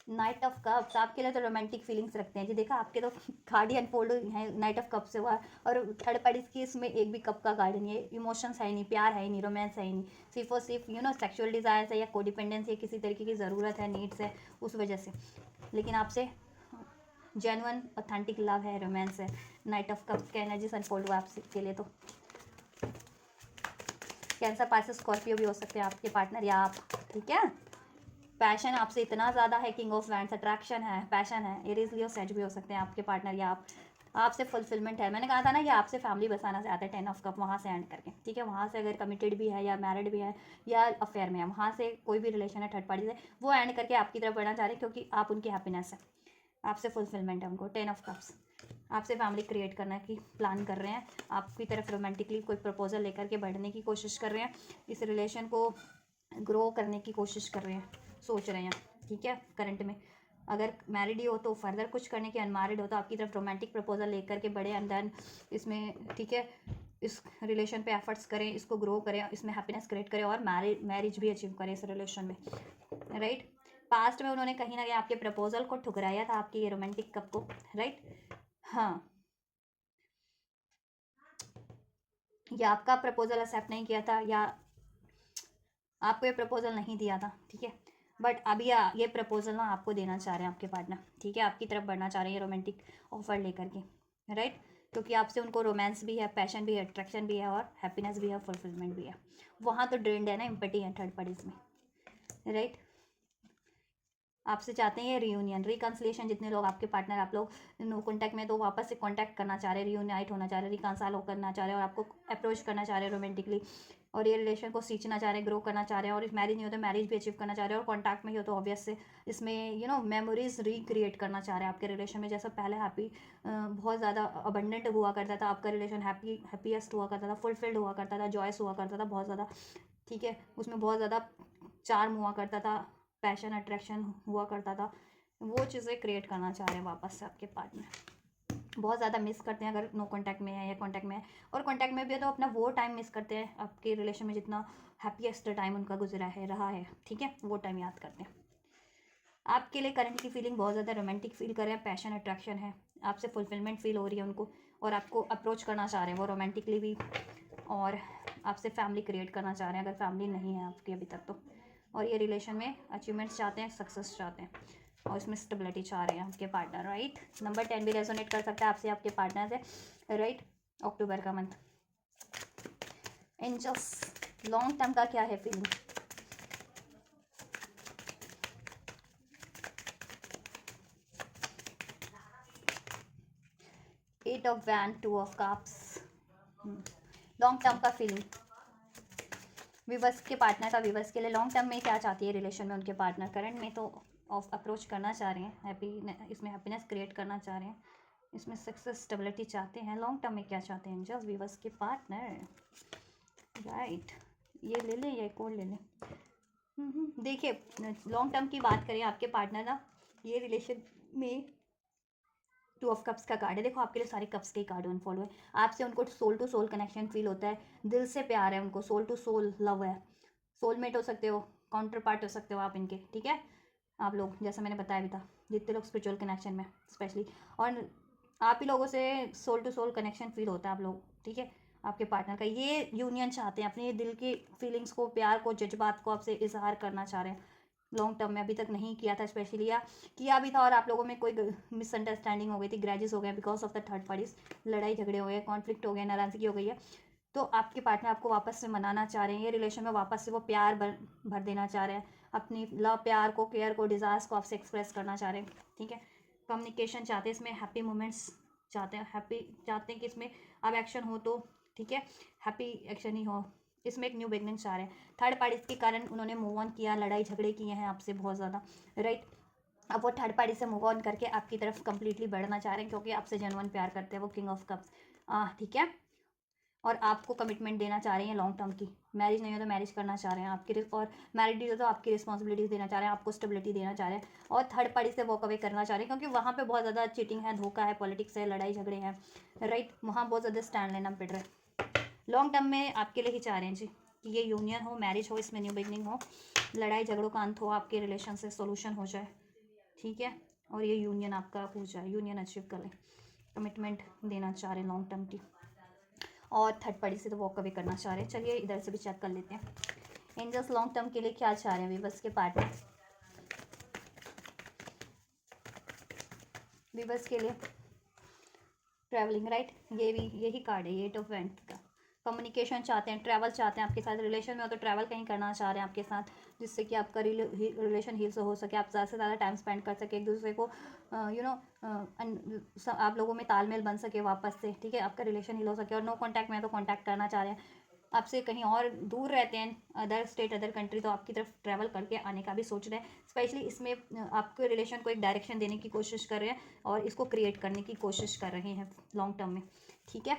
[SPEAKER 1] Night of cups आपके लिए तो रोमांटिक फीलिंग्स रखते हैं जी, देखा आपके तो कार्ड ही अनफोल्ड है नाइट ऑफ कप से हुआ, और थर्ड पार्टीज की इसमें एक भी कप का कार्ड नहीं है, इमोशंस है ही नहीं, प्यार है ही नहीं, रोमांस है ही नहीं, सिर्फ और सिर्फ सेक्सुअल डिज़ायर्स है या कोडिपेंडेंस है, किसी तरीके की ज़रूरत है, नीड्स है, उस वजह से। लेकिन आपसे जेन्युइन ऑथेंटिक लव है, रोमांस है। नाइट ऑफ कप का एनर्जी अनफोल्ड हुआ आपसे के लिए, तो कैंसर, पाइसेस, स्कॉर्पियो भी हो सकते हैं आपके पार्टनर या आप, ठीक है। पैशन आपसे इतना ज़्यादा है, किंग ऑफ वैंड्स, अट्रैक्शन है, पैशन है, एरीज, लियो, सेज भी हो सकते हैं आपके पार्टनर या आप। आपसे फुलफिलमेंट है। मैंने कहा था ना कि आपसे फैमिली बसाना चाहते हैं 10 ऑफ कप, वहाँ से एंड करके, ठीक है। वहाँ से अगर कमिटेड भी है या मैरिड भी है या अफेयर में है, वहाँ से कोई भी रिलेशन है थर्ड पार्टी से, वो एंड करके आपकी तरफ बढ़ना चाह रहे हैं क्योंकि आप उनकी हैप्पीनेस है, आपसे फुलफिलमेंट है उनको। 10 ऑफ कप्स, आपसे फैमिली क्रिएट करने की प्लान कर रहे हैं, आपकी तरफ रोमांटिकली कोई प्रपोजल लेकर के बढ़ने की कोशिश कर रहे हैं, इस रिलेशन को ग्रो करने की कोशिश कर रहे हैं, सोच रहे हैं, ठीक है। करंट में अगर मैरिड ही हो तो फर्दर कुछ करने के, अनमैरिड हो तो आपकी तरफ रोमांटिक प्रपोजल लेकर के बढ़े एंड देन इसमें, ठीक है, इस रिलेशन पे एफर्ट्स करें, इसको ग्रो करें, इसमें हैप्पीनेस क्रिएट करें और मैरिज भी अचीव करें इस रिलेशन में, राइट। पास्ट में उन्होंने कहीं ना कहीं आपके प्रपोजल को ठुकराया था, आपकी ये रोमांटिक कप को, राइट। हाँ, या आपका प्रपोजल एक्सेप्ट नहीं किया था या आपको ये प्रपोजल नहीं दिया था, ठीक है। बट अभी ये प्रपोजल ना आपको देना चाह रहे हैं आपके पार्टनर, ठीक है, आपकी तरफ बढ़ना चाह रहे हैं रोमांटिक ऑफर लेकर के, राइट। क्योंकि आपसे उनको रोमांस भी है, पैशन भी है, अट्रैक्शन भी है और हैप्पीनेस भी है, फुलफिलमेंट भी है। वहाँ तो ड्रेंड है ना, एम्पटी है थर्ड पार्टीज में, राइट। आपसे चाहते हैं ये रियूनियन, रिकन्सिलेशन। जितने लोग आपके पार्टनर, आप लोग नो कॉन्टैक्ट में, तो वापस से कॉन्टैक्ट करना चाह रहे हैं, रियूनाइट होना चाह रहे हैं, रिकन्साइल करना चाह रहे हैं और आपको अप्रोच करना चाह रहे हैं रोमांटिकली, और ये रिलेशन को सींचना चाह रहे हैं, ग्रो करना चाह रहे हैं। और इफ मैरिज नहीं हो तो मैरिज भी अचीव करना चाह रहे हैं, और कॉन्टैक्ट में ही हो तो ऑब्वियस से इसमें मेमोरीज रिक्रिएट करना चाह रहे हैं आपके रिलेशन में। जैसा पहले हैप्पी, बहुत ज़्यादा अबंडेंट हुआ करता था आपका रिलेशन, हैप्पीएस्ट हुआ करता था, फुलफिल्ड हुआ करता था, जॉयस हुआ करता था बहुत ज़्यादा, ठीक है। उसमें बहुत ज़्यादा चार्म हुआ करता था, पैशन अट्रैक्शन हुआ करता था, वो चीज़ें क्रिएट करना चाह रहे हैं वापस से आपके पार्टनर। बहुत ज़्यादा मिस करते हैं अगर नो कांटेक्ट में है या कांटेक्ट में है, और कांटेक्ट में भी है तो अपना वो टाइम मिस करते हैं, आपके रिलेशन में जितना हैप्पीएस्ट टाइम उनका गुजरा है, रहा है, ठीक है, वो टाइम याद करते हैं। आपके लिए करंट की फीलिंग बहुत ज़्यादा रोमांटिक फील कर रहे हैं, पैशन अट्रैक्शन है, आपसे फुलफिलमेंट फील हो रही है उनको, और आपको अप्रोच करना चाह रहे हैं वो रोमांटिकली भी, और आपसे फैमिली क्रिएट करना चाह रहे हैं अगर फैमिली नहीं है आपकी अभी तक तो। और ये रिलेशन में अचीवमेंट्स चाहते हैं, सक्सेस चाहते हैं, और इसमें स्टेबिलिटी चाह रहे हैं आपके पार्टनर, राइट। नंबर 10 भी रेजोनेट कर सकता है आपसे, आपके पार्टनर से, राइट। अक्टूबर का मंथ, एंजल्स, लॉन्ग टर्म का क्या है feeling? Eight of wand, two of cups, long term का फीलिंग विवर्स के पार्टनर का, विवर्स के लिए लॉन्ग टर्म में क्या चाहती है रिलेशन में उनके पार्टनर? करंट में तो ऑफ अप्रोच करना चाह रहे हैं, इसमें हैप्पीनेस क्रिएट करना चाह रहे हैं, इसमें सक्सेस स्टेबिलिटी चाहते हैं। लॉन्ग टर्म में क्या चाहते हैं एंजल्स विवर्स के पार्टनर, राइट। ये ले लें या एक और ले लें? देखिए, लॉन्ग टर्म की बात करें आपके पार्टनर ना, ये रिलेशन में टू ऑफ कप्स का कार्ड है। देखो, आपके लिए सारे कप्स के कार्ड अनफॉलो है। आपसे उनको soul to soul connection feel होता है, दिल से प्यार है उनको, सोल टू सोल लव है, सोलमेट हो सकते हो, काउंटर पार्ट हो सकते हो आप इनके, ठीक है। आप लोग, जैसा मैंने बताया भी था, जितने लोग स्पिरिचुअल कनेक्शन में स्पेशली, और आप ही लोगों से soul to soul connection feel होता है आप लोग, ठीक है। आपके पार्टनर का ये यूनियन चाहते हैं, अपने दिल की फीलिंग्स को, प्यार को, जज्बात को आपसे इजहार करना चाह रहे हैं। लॉन्ग टर्म में अभी तक नहीं किया था स्पेशली, या किया भी था और आप लोगों में कोई मिसअंडरस्टैंडिंग हो गई थी, ग्रैजेस हो गए because of the third parties, लड़ाई झगड़े हो गए, कॉन्फ्लिक्ट हो गया, नाराजगी हो गई है, तो आपके पार्टनर आपको वापस से मनाना चाह रहे हैं, ये रिलेशन में वापस से वो प्यार भर देना चाह रहे हैं, अपनी लव, प्यार को, केयर को, डिज़ायर्स को आपसे एक्सप्रेस करना चाह रहे हैं, ठीक है। कम्युनिकेशन चाहते हैं, इसमें हैप्पी मोमेंट्स चाहते हैं, हैप्पी चाहते हैं कि इसमें अब एक्शन हो तो, ठीक है, हैप्पी एक्शन ही हो, इसमें एक न्यू बिगनिंग चाह रहे हैं। थर्ड पार्टी के कारण उन्होंने मूव ऑन किया, लड़ाई झगड़े किए हैं आपसे बहुत ज़्यादा, राइट। अब वो थर्ड पार्टी से मूव ऑन करके आपकी तरफ कंप्लीटली बढ़ना चाह रहे हैं क्योंकि आपसे जेन्युइन प्यार करते हैं वो, किंग ऑफ कप्स, ठीक है। और आपको कमिटमेंट देना चाह रहे हैं लॉन्ग टर्म की, मैरिज नहीं हो तो मैरिज करना चाह रहे हैं आपकी, और मैरिड हो तो आपकी रिस्पॉन्सिबिलिटीज देना चाह रहे हैं, आपको स्टेबिलिटी देना चाह रहे हैं, और थर्ड पार्टी से वॉक अवे करना चाह रहे हैं क्योंकि वहाँ पे बहुत ज़्यादा चीटिंग है, धोखा है, पॉलिटिक्स है, लड़ाई झगड़े हैं, राइट। वहाँ बहुत ज़्यादा स्टैंड लेना पड़ रहा है। लॉन्ग टर्म में आपके लिए ही चाह रहे हैं जी कि ये यूनियन हो, मैरिज हो, इसमें न्यू बिगनिंग हो, लड़ाई झगड़ों का अंत हो, आपके रिलेशन से सोल्यूशन हो जाए, ठीक है, और ये यूनियन आपका हो जाए, यूनियन अचीव कर लें, कमिटमेंट देना चाह रहे हैं लॉन्ग टर्म की, और थर्ड पार्टी से तो वॉक अवे करना चाह रहे हैं। चलिए इधर से भी चेक कर लेते हैं एंजल्स लॉन्ग टर्म के लिए क्या चाह रहे हैं विवर्स के पार्टनर, विवर्स के लिए ट्रैवलिंग, राइट। ये भी यही कार्ड है, एट ऑफ वैंड का, कम्युनिकेशन चाहते हैं, ट्रैवल चाहते हैं आपके साथ, रिलेशन में हो तो ट्रैवल कहीं करना चाह रहे हैं आपके साथ, जिससे कि आपका रिलेशन हील हो सके, आप ज़्यादा से ज़्यादा टाइम स्पेंड कर सके एक दूसरे को, आप लोगों में तालमेल बन सके वापस से, ठीक है, आपका रिलेशन हील हो सके। और नो कॉन्टैक्ट में तो कॉन्टैक्ट करना चाह रहे हैं आपसे, कहीं और दूर रहते हैं अदर स्टेट अदर कंट्री, तो आपकी तरफ ट्रैवल करके आने का भी सोच रहे हैं। स्पेशली इसमें आपके रिलेशन को एक डायरेक्शन देने की कोशिश कर रहे हैं और इसको क्रिएट करने की कोशिश कर रहे हैं लॉन्ग टर्म में, ठीक है,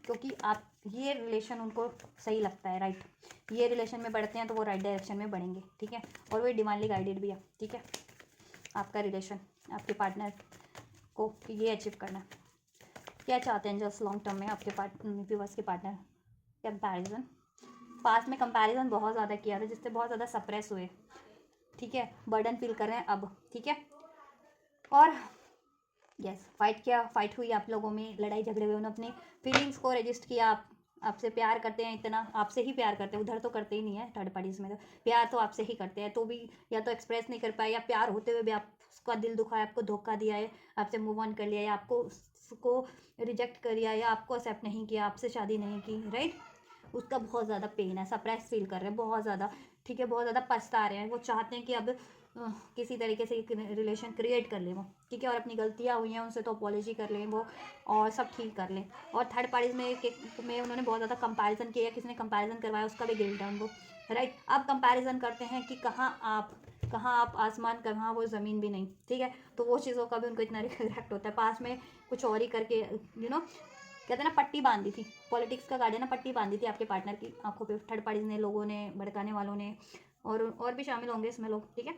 [SPEAKER 1] क्योंकि आप ये रिलेशन उनको सही लगता है, राइट, ये रिलेशन में बढ़ते हैं तो वो राइट डायरेक्शन में बढ़ेंगे, ठीक है, और वो डिवाइनली गाइडेड भी है, ठीक है, आपका रिलेशन आपके पार्टनर को ये अचीव करना है। क्या चाहते हैं जस्ट लॉन्ग टर्म में आपके व्यूअर्स के पार्टनर? कंपैरिजन, पास्ट में कंपैरिजन बहुत ज़्यादा किया था जिससे बहुत ज़्यादा सप्रेस हुए, ठीक है, बर्डन फील कर रहे हैं अब, ठीक है, और यस फाइट हुई आप लोगों में, लड़ाई झगड़े हुए, उन्होंने अपनी फीलिंग्स को रजिस्ट किया, आपसे प्यार करते हैं, इतना आपसे ही प्यार करते हैं, उधर तो करते ही नहीं है थर्ड पार्टीज में, तो प्यार तो आपसे ही करते हैं, तो भी या तो एक्सप्रेस नहीं कर पाए, या प्यार होते हुए भी आपका दिल दुखा है, आपको धोखा दिया है, आपसे मूव ऑन कर लिया, या आपको उसको रिजेक्ट कर दिया, या आपको एक्सेप्ट नहीं किया, आपसे शादी नहीं की, राइट, उसका बहुत ज़्यादा पेन है, सप्रेस फील कर रहे हैं बहुत ज़्यादा, ठीक है, बहुत ज़्यादा पछता रहे हैं, वो चाहते हैं कि अब किसी तरीके से रिलेशन क्रिएट कर लें वो, ठीक है, और अपनी गलतियाँ हुई हैं उनसे तो अपॉलोजी कर लें वो, और सब ठीक कर लें। और थर्ड पार्टीज में उन्होंने बहुत ज़्यादा कंपैरिजन किया, किसी ने कंपैरिजन करवाया, उसका भी गिल्ट है उनको, राइट। अब कंपैरिजन करते हैं कि कहाँ आप आसमान, कहाँ वो ज़मीन भी नहीं, ठीक है, तो वो चीज़ों का भी उनको इतना रिग्रेट होता है, पास में कुछ और ही करके कहते हैं ना पट्टी बांधी थी, पॉलिटिक्स का कार्ड है ना, पट्टी बांधी थी आपके पार्टनर की आंखों पे थर्ड पार्टीज ने, लोगों ने, भड़काने वालों ने, और भी शामिल होंगे इसमें लोग, ठीक है,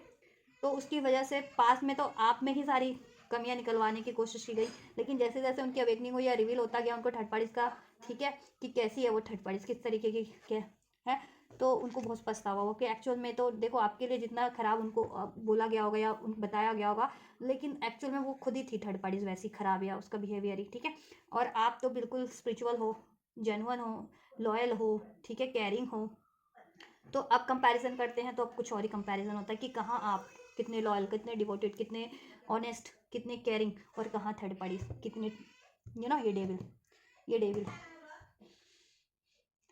[SPEAKER 1] तो उसकी वजह से पास में तो आप में ही सारी कमियां निकलवाने की कोशिश की गई, लेकिन जैसे जैसे उनकी अवेकनिंग हुई या रिवील होता गया उनको थर्ड पार्टीज का, ठीक है, कि कैसी है वो थर्ड पार्टीज, किस तरीके की क्या है, तो उनको बहुत पछतावा हुआ कि एक्चुअल में तो देखो आपके लिए जितना खराब उनको बोला गया होगा या उनको बताया गया होगा, लेकिन एक्चुअल में वो खुद ही थी थर्ड पार्टीज वैसी खराब, या उसका बिहेवियर ही, ठीक है, और आप तो बिल्कुल स्पिरिचुअल हो, जेन्युइन हो, लॉयल हो, ठीक है, केयरिंग हो, तो अब कंपैरिजन करते हैं तो अब कुछ और ही कंपैरिजन होता है कि कहाँ आप कितने लॉयल, कितने डिवोटेड, कितने ऑनेस्ट, कितने केयरिंग, और कहाँ थर्ड पार्टी कितने ये डेविल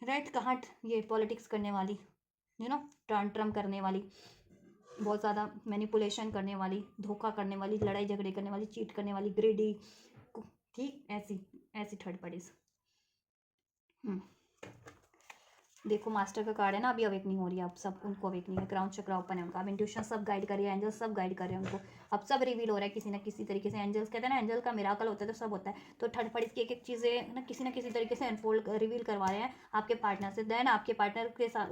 [SPEAKER 1] राइट, कहाँ ये पॉलिटिक्स करने वाली, ट्रांट्रम करने वाली, बहुत ज़्यादा मैनिपुलेशन करने वाली, धोखा करने वाली, लड़ाई झगड़े करने वाली, चीट करने वाली, ग्रेडी, ठीक, ऐसी थर्ड पार्टीज। देखो मास्टर का कार्ड है ना, अभी अवेकनिंग हो रही है, अब सब उनको अवेकनिंग है, क्राउन चक्रा ओपन है उनका, अब इंट्यूशन सब गाइड कर रही है, एंजल्स सब गाइड कर रहे हैं उनको, अब सब रिवील हो रहा है किसी ना किसी तरीके से, एंजल्स कहते हैं ना एंजल का मिराकल होता है तो सब होता है, तो थर्ड पार्टीज की एक एक चीज़ें ना किसी ना किसी तरीके से अनफोल्ड रिवील करवा रहे हैं आपके पार्टनर से, देन आपके पार्टनर के साथ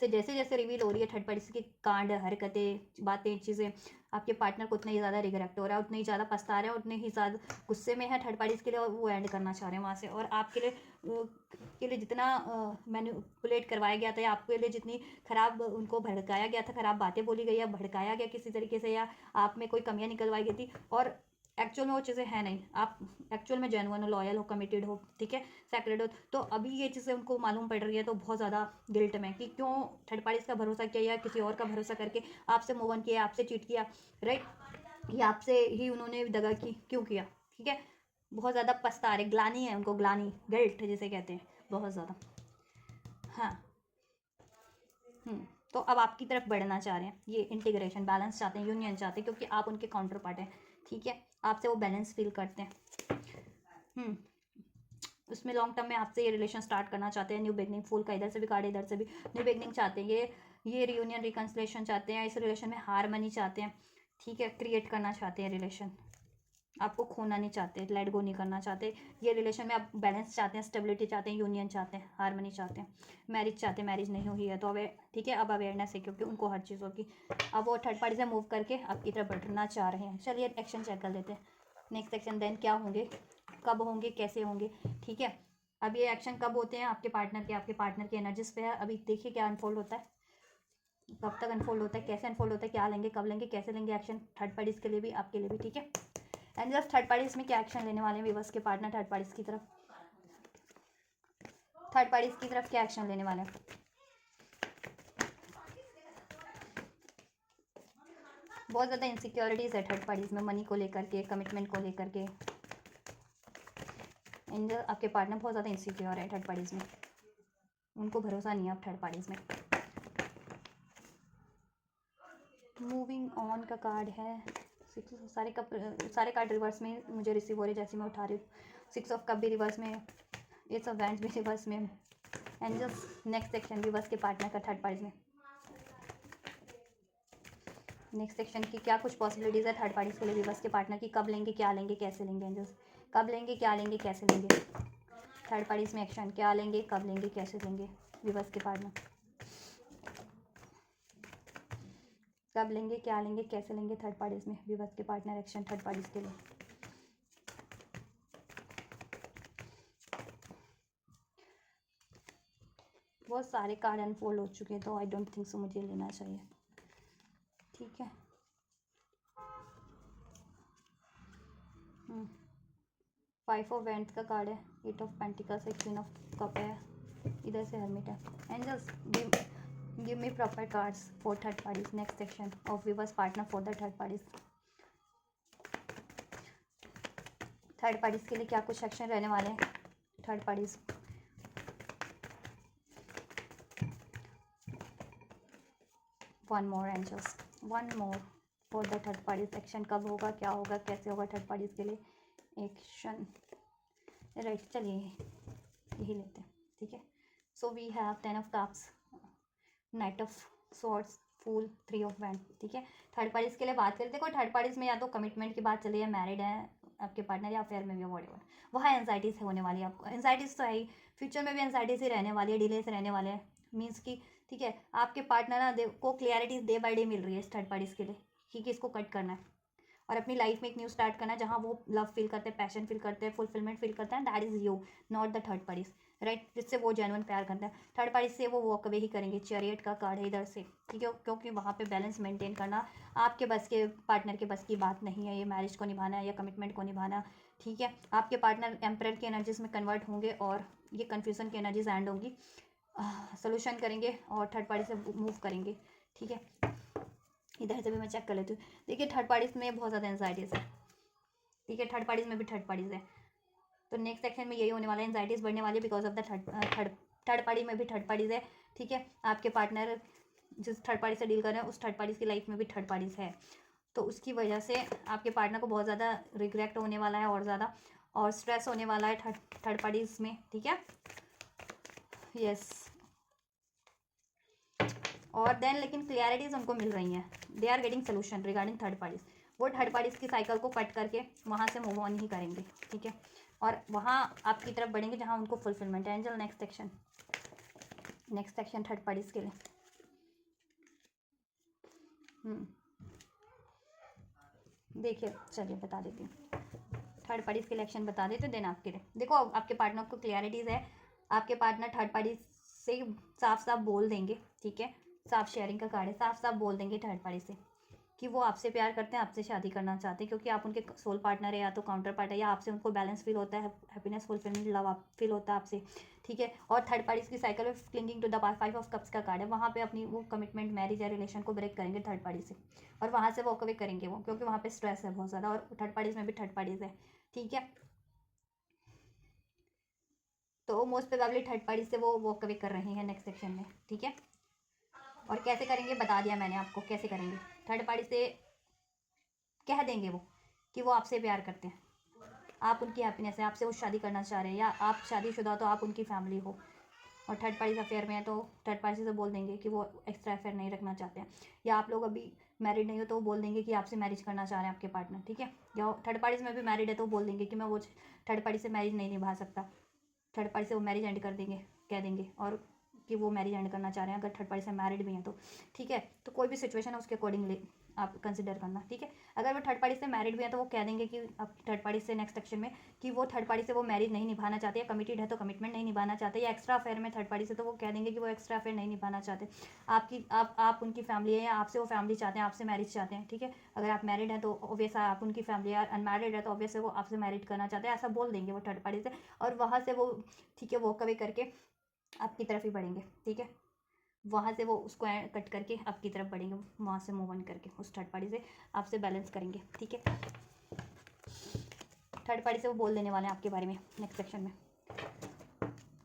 [SPEAKER 1] से जैसे जैसे रिवील हो रही है थर्ड पार्टीज की कांड, हरकतें, बातें, चीज़ें, आपके पार्टनर को उतना ही ज़्यादा रिग्रेक्ट हो रहा है, उतने ही ज़्यादा पछता रहे हैं, उतने ही ज़्यादा गुस्से में है थर्ड पार्टीज के लिए, और वो एंड करना चाह रहे हैं वहाँ से, और आपके लिए जितना मैनिपुलेट करवाया गया था, या आपके लिए जितनी खराब उनको भड़काया गया था, खराब बातें बोली गई या भड़काया गया किसी तरीके से, या आप में कोई कमियां निकलवाई गई थी, और एक्चुअल में वो चीज़ें हैं नहीं, आप एक्चुअल में जेन्युइन हो, लॉयल हो, कमिटेड हो, ठीक है, सैक्रेड हो, तो अभी ये चीज़ें उनको मालूम पड़ रही है, तो बहुत ज़्यादा गिल्ट में कि क्यों थर्ड पार्टीज का भरोसा किया या किसी और का भरोसा करके आपसे मूव ऑन किया, आपसे चीट किया, राइट, या आपसे ही उन्होंने दगा की, क्यों किया, ठीक है, बहुत ज़्यादा पछता रहे, ग्लानी है उनको, ग्लानी, गिल्ट जिसे कहते हैं, बहुत ज़्यादा, हाँ। तो अब आपकी तरफ बढ़ना चाह रहे हैं, ये इंटीग्रेशन, बैलेंस चाहते हैं, यूनियन चाहते हैं, क्योंकि आप उनके काउंटर पार्ट हैं, ठीक है, आपसे वो बैलेंस फील करते हैं, उसमें लॉन्ग टर्म में आपसे ये रिलेशन स्टार्ट करना चाहते हैं, न्यू बिगनिंग, फूल का इधर से भी कार्ड, इधर से भी न्यू बिगनिंग चाहते हैं, ये रियूनियन, रिकन्सिलेशन चाहते हैं, इस रिलेशन में हारमनी चाहते हैं, ठीक है, क्रिएट करना चाहते हैं रिलेशन, आपको खोना नहीं चाहते, लेट गो नहीं करना चाहते, ये रिलेशन में आप बैलेंस चाहते हैं, स्टेबिलिटी चाहते हैं, यूनियन चाहते हैं, हारमनी चाहते हैं, मैरिज चाहते हैं, मैरिज नहीं हुई है तो अवे ठीक है, अब अवेयरनेस है क्योंकि उनको हर चीज़ों की, अब वो थर्ड पार्टी से मूव करके आपकी तरफ बढ़ना चाह रहे हैं। चलिए एक्शन चेक कर लेते हैं, नेक्स्ट एक्शन देन क्या होंगे, कब होंगे, कैसे होंगे, ठीक है, अब ये एक्शन कब होते हैं आपके पार्टनर की एनर्जीज पे है, अभी देखिए क्या अनफोल्ड होता है, कब तक अनफोल्ड होता है, कैसे अनफोल्ड होता है, क्या लेंगे, कब लेंगे, कैसे लेंगे एक्शन, थर्ड पार्टीज के लिए भी, आपके लिए भी, ठीक है, एंड जस्ट थर्ड पार्टीज में क्या एक्शन लेने वाले हैं व्यूअर्स के पार्टनर, थर्ड पार्टीज की तरफ क्या एक्शन लेने वाले हैं, बहुत ज़्यादा इनसिक्योरिटीज़ है थर्ड पार्टीज में, मनी को लेकर के, कमिटमेंट को लेकर के, एंजल आपके पार्टनर बहुत ज़्यादा इनसिक्योर है थर्ड पार्टीज़ में, उनको भरोसा नहीं है अब थर्ड पार्टीज़ में। मूविंग ऑन का कार्ड है, सारे कार्ड रिवर्स में मुझे रिसीव हो रहे जैसे मैं उठा रही हूँ। 6 ऑफ कप भी रिवर्स में, एट्स ऑफ वैंड्स भी रिवर्स में। एंजल्स नेक्स्ट सेक्शन रिवर्स के पार्टनर का थर्ड पार्टीज में। नेक्स्ट सेक्शन की क्या कुछ पॉसिबिलिटीज़ है थर्ड पार्टीज के लिए रिवर्स के पार्टनर की, कब लेंगे, क्या लेंगे, कैसे लेंगे एंजल्स, कब लेंगे, क्या लेंगे, कैसे लेंगे थर्ड पार्टीज में एक्शन, क्या लेंगे, कब लेंगे, कैसे लेंगे रिवर्स के पार्टनर, कब लेंगे, क्या लेंगे, कैसे लेंगे थर्ड पार्टीज में रिवर्स के पार्टनर एक्शन थर्ड पार्टीज के लिए। बहुत सारे कार्ड अनफोल्ड हो चुके हैं तो आई डोंट थिंक सो मुझे लेना चाहिए, ठीक है। 5 ऑफ वैंड्स का कार्ड है, 8 ऑफ पेंटिकल्स, एक क्वीन ऑफ कप है, इधर से हर्मिट है। Angels give me proper cards for third parties next section of reverse partner for the third parties. Third parties के लिए क्या कुछ सेक्शन रहने वाले हैं third parties. One more angels, one more for the third parties action, कब होगा, क्या होगा, कैसे होगा थर्ड पार्टीज के लिए एक्शन। राइट, चलिए यही लेते हैं, ठीक है। So we have 10 of cups, knight of swords, fool, 3 of wand, ठीक है। थर्ड पार्टीज के लिए बात करें, देखो थर्ड पार्टीज में या तो कमिटमेंट की बात चली है, मैरिड है आपके पार्टनर या अफेयर में भी व्हाटएवर, वहाँ एंजाइटीज होने वाली है आपको, एंजाइटीज तो है ही, फ्यूचर में भी एंजाइटीज ही रहने वाली है, डिलेस रहने वाले हैं, मीन्स की ठीक है। आपके पार्टनर ना को क्लियरिटीज डे बाय डे मिल रही है इस थर्ड पार्टीज के लिए कि किसको कट करना है और अपनी लाइफ में एक न्यू स्टार्ट करना है जहाँ वो लव फील करते हैं, पैशन फील करते हैं, फुलफिलमेंट फील करते हैं, that is you, not the third parties, right, जिससे वो जेन्युइन प्यार करते हैं। थर्ड पार्टी से वो वॉक अवे ही करेंगे, चैरियट का कार्ड है इधर से, ठीक है, क्योंकि वहाँ पे बैलेंस मेंटेन करना आपके बस के, पार्टनर के बस की बात नहीं है, ये मैरिज को निभाना है या कमिटमेंट को निभाना, ठीक है। आपके पार्टनर एम्परर की एनर्जीज में कन्वर्ट होंगे और ये कन्फ्यूजन की एनर्जीज एंड होंगी, सोल्यूशन करेंगे और थर्ड पार्टी से मूव करेंगे, ठीक है। इधर से भी मैं चेक कर लेती हूँ। देखिए थर्ड पार्टीज में बहुत ज़्यादा एंजाइटीज है, ठीक है, थर्ड पार्टीज में भी थर्ड पार्टीज है, तो नेक्स्ट सेक्शन में यही होने वाला है, एंजाइटीज बढ़ने वाली है because of the third party में भी थर्ड पार्टीज है, ठीक है। आपके पार्टनर जिस थर्ड पार्टी से डील कर रहे हैं उस थर्ड पार्टीज की लाइफ में भी थर्ड पार्टीज है, तो उसकी वजह से आपके पार्टनर को बहुत ज़्यादा रिग्रेट होने वाला है और ज़्यादा और स्ट्रेस होने वाला है थर्ड पार्टीज में, ठीक है, यस। और देन लेकिन क्लियरिटीज उनको मिल रही हैं, they are getting solution regarding third parties, वो थर्ड पार्टीज की साइकिल को कट करके वहाँ से मूव ऑन ही करेंगे, ठीक है, और वहाँ आपकी तरफ बढ़ेंगे जहाँ उनको फुलफिलमेंट है। Angel next section third parties के लिए, देखिए चलिए बता देती हूँ थर्ड पार्टीज के इलेक्शन बता देते देन आपके लिए। देखो आपके पार्टनर को क्लियरिटीज़ है, आपके पार्टनर थर्ड पार्टी से साफ साफ बोल देंगे, ठीक है, साफ शेयरिंग का कार्ड है, साफ साफ बोल देंगे थर्ड पार्टी से कि वो आपसे प्यार करते हैं, आपसे शादी करना चाहते हैं, क्योंकि आप उनके सोल पार्टनर है या तो काउंटर पार्ट है, या आपसे उनको बैलेंस फील होता है, हैप्पीनेस फुलफिलमेंट लव आप फील होता है आपसे, ठीक है। और थर्ड पार्टीज की साइकिल में clinging to the 5 of cups का कार्ड है, वहाँ पे अपनी वो कमिटमेंट मैरिज या रिलेशन को ब्रेक करेंगे थर्ड पार्टी से और वहाँ से वॉक अवे करेंगे वो, क्योंकि वहाँ पे स्ट्रेस है बहुत ज़्यादा और थर्ड पार्टीज में भी थर्ड पार्टीज है, ठीक है। तो मोस्ट प्रोबेबली थर्ड पार्टी से वो वॉक अवे कर रहे हैं नेक्स्ट सेक्शन में, ठीक है। और कैसे करेंगे बता दिया मैंने आपको कैसे करेंगे, थर्ड पार्टी से कह देंगे वो कि वो आपसे प्यार करते हैं, आप उनकी हैप्पीनेस है, आपसे वो शादी करना चाह रहे हैं, या आप शादीशुदा हो तो आप उनकी फैमिली हो और थर्ड पार्टी अफेयर में है तो थर्ड पार्टी से बोल देंगे कि वो एक्स्ट्रा अफेयर नहीं रखना चाहते हैं, या आप लोग अभी मैरिड नहीं हो तो वो बोल देंगे कि आपसे मैरिज करना चाह रहे हैं आपके पार्टनर, ठीक है। या थर्ड पार्टीज में भी मैरिड है तो बोल देंगे कि मैं वो थर्ड पार्टी से मैरिज नहीं निभा सकता, थर्ड पार्टी से वो मैरिज एंड कर देंगे, कह देंगे, और कि वो मैरिज एंड करना चाह रहे हैं अगर थर्ड पार्टी से मैरिड भी हैं तो, ठीक है। तो कोई भी सिचुएशन है उसके अकॉर्डिंगली आप कंसिडर करना, ठीक है। अगर वो थर्ड पार्टी से मैरिड भी है तो वो कह देंगे कि आप थर्ड पार्टी से नेक्स्ट सेक्शन में कि वो थर्ड पार्टी से वो मैरिज नहीं निभाना चाहते, या कमिटेड है तो कमिटमेंट नहीं निभाना चाहते, या एक्स्ट्रा अफेयर में थर्ड पार्टी से तो वो कह देंगे कि वो एक्स्ट्रा अफेयर नहीं निभाना चाहते, आप उनकी फैमिली है या आपसे वो फैमिली चाहते हैं, आपसे मैरिज चाहते हैं, ठीक है। अगर आप मैरिड हैं तो ऑब्वियस आप उनकी फैमिली है, अनमैरिड है तो ऑब्वियस वो आपसे मैरिज करना चाहते हैं, ऐसा बोल देंगे वो थर्ड पार्टी से, और वहाँ से वो ठीक है वॉक अवे करके आपकी तरफ ही बढ़ेंगे, ठीक है। वहाँ से वो उसको कट करके आपकी तरफ बढ़ेंगे, वहाँ से मूव ऑन करके उस थर्ड पार्टी से आपसे बैलेंस करेंगे, ठीक है। थर्ड पार्टी से वो बोल देने वाले हैं आपके बारे में नेक्स्ट सेक्शन में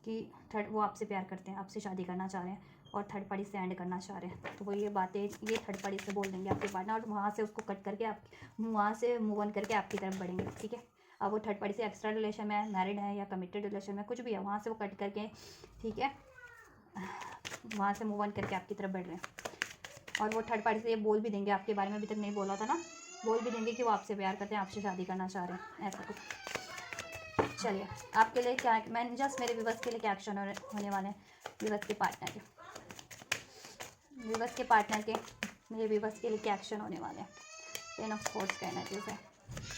[SPEAKER 1] कि वो आपसे प्यार करते हैं, आपसे शादी करना चाह रहे हैं और थर्ड पार्टी से एंड करना चाह रहे हैं। तो वो ये बातें ये थर्ड पार्टी से बोल देंगे आपके पार्टनर, और वहाँ से उसको कट करके आप वहाँ से मूव ऑन करके आपकी तरफ बढ़ेंगे। ठीक है, अब वो थर्ड पार्टी से एक्स्ट्रा रिलेशन में है, मैरिड है या कमिटेड रिलेशन में, कुछ भी है, वहाँ से वो कट करके, ठीक है, वहाँ से मूव ऑन करके आपकी तरफ बढ़ रहे हैं। और वो थर्ड पार्टी से ये बोल भी देंगे आपके बारे में, अभी तक नहीं बोला था ना, बोल भी देंगे कि वो आपसे प्यार करते हैं, आपसे शादी करना चाह रहे हैं, ऐसा कुछ। चलिए, आपके लिए क्या, मैं जस्ट मेरे व्यूअर्स के लिए क्या एक्शन होने वाले हैं, व्यूअर्स के पार्टनर के, व्यूअर्स के पार्टनर के, मेरे व्यूअर्स के लिए क्या एक्शन होने वाले हैं। 10 ऑफ सोर्ड्स का एनर्जीज है,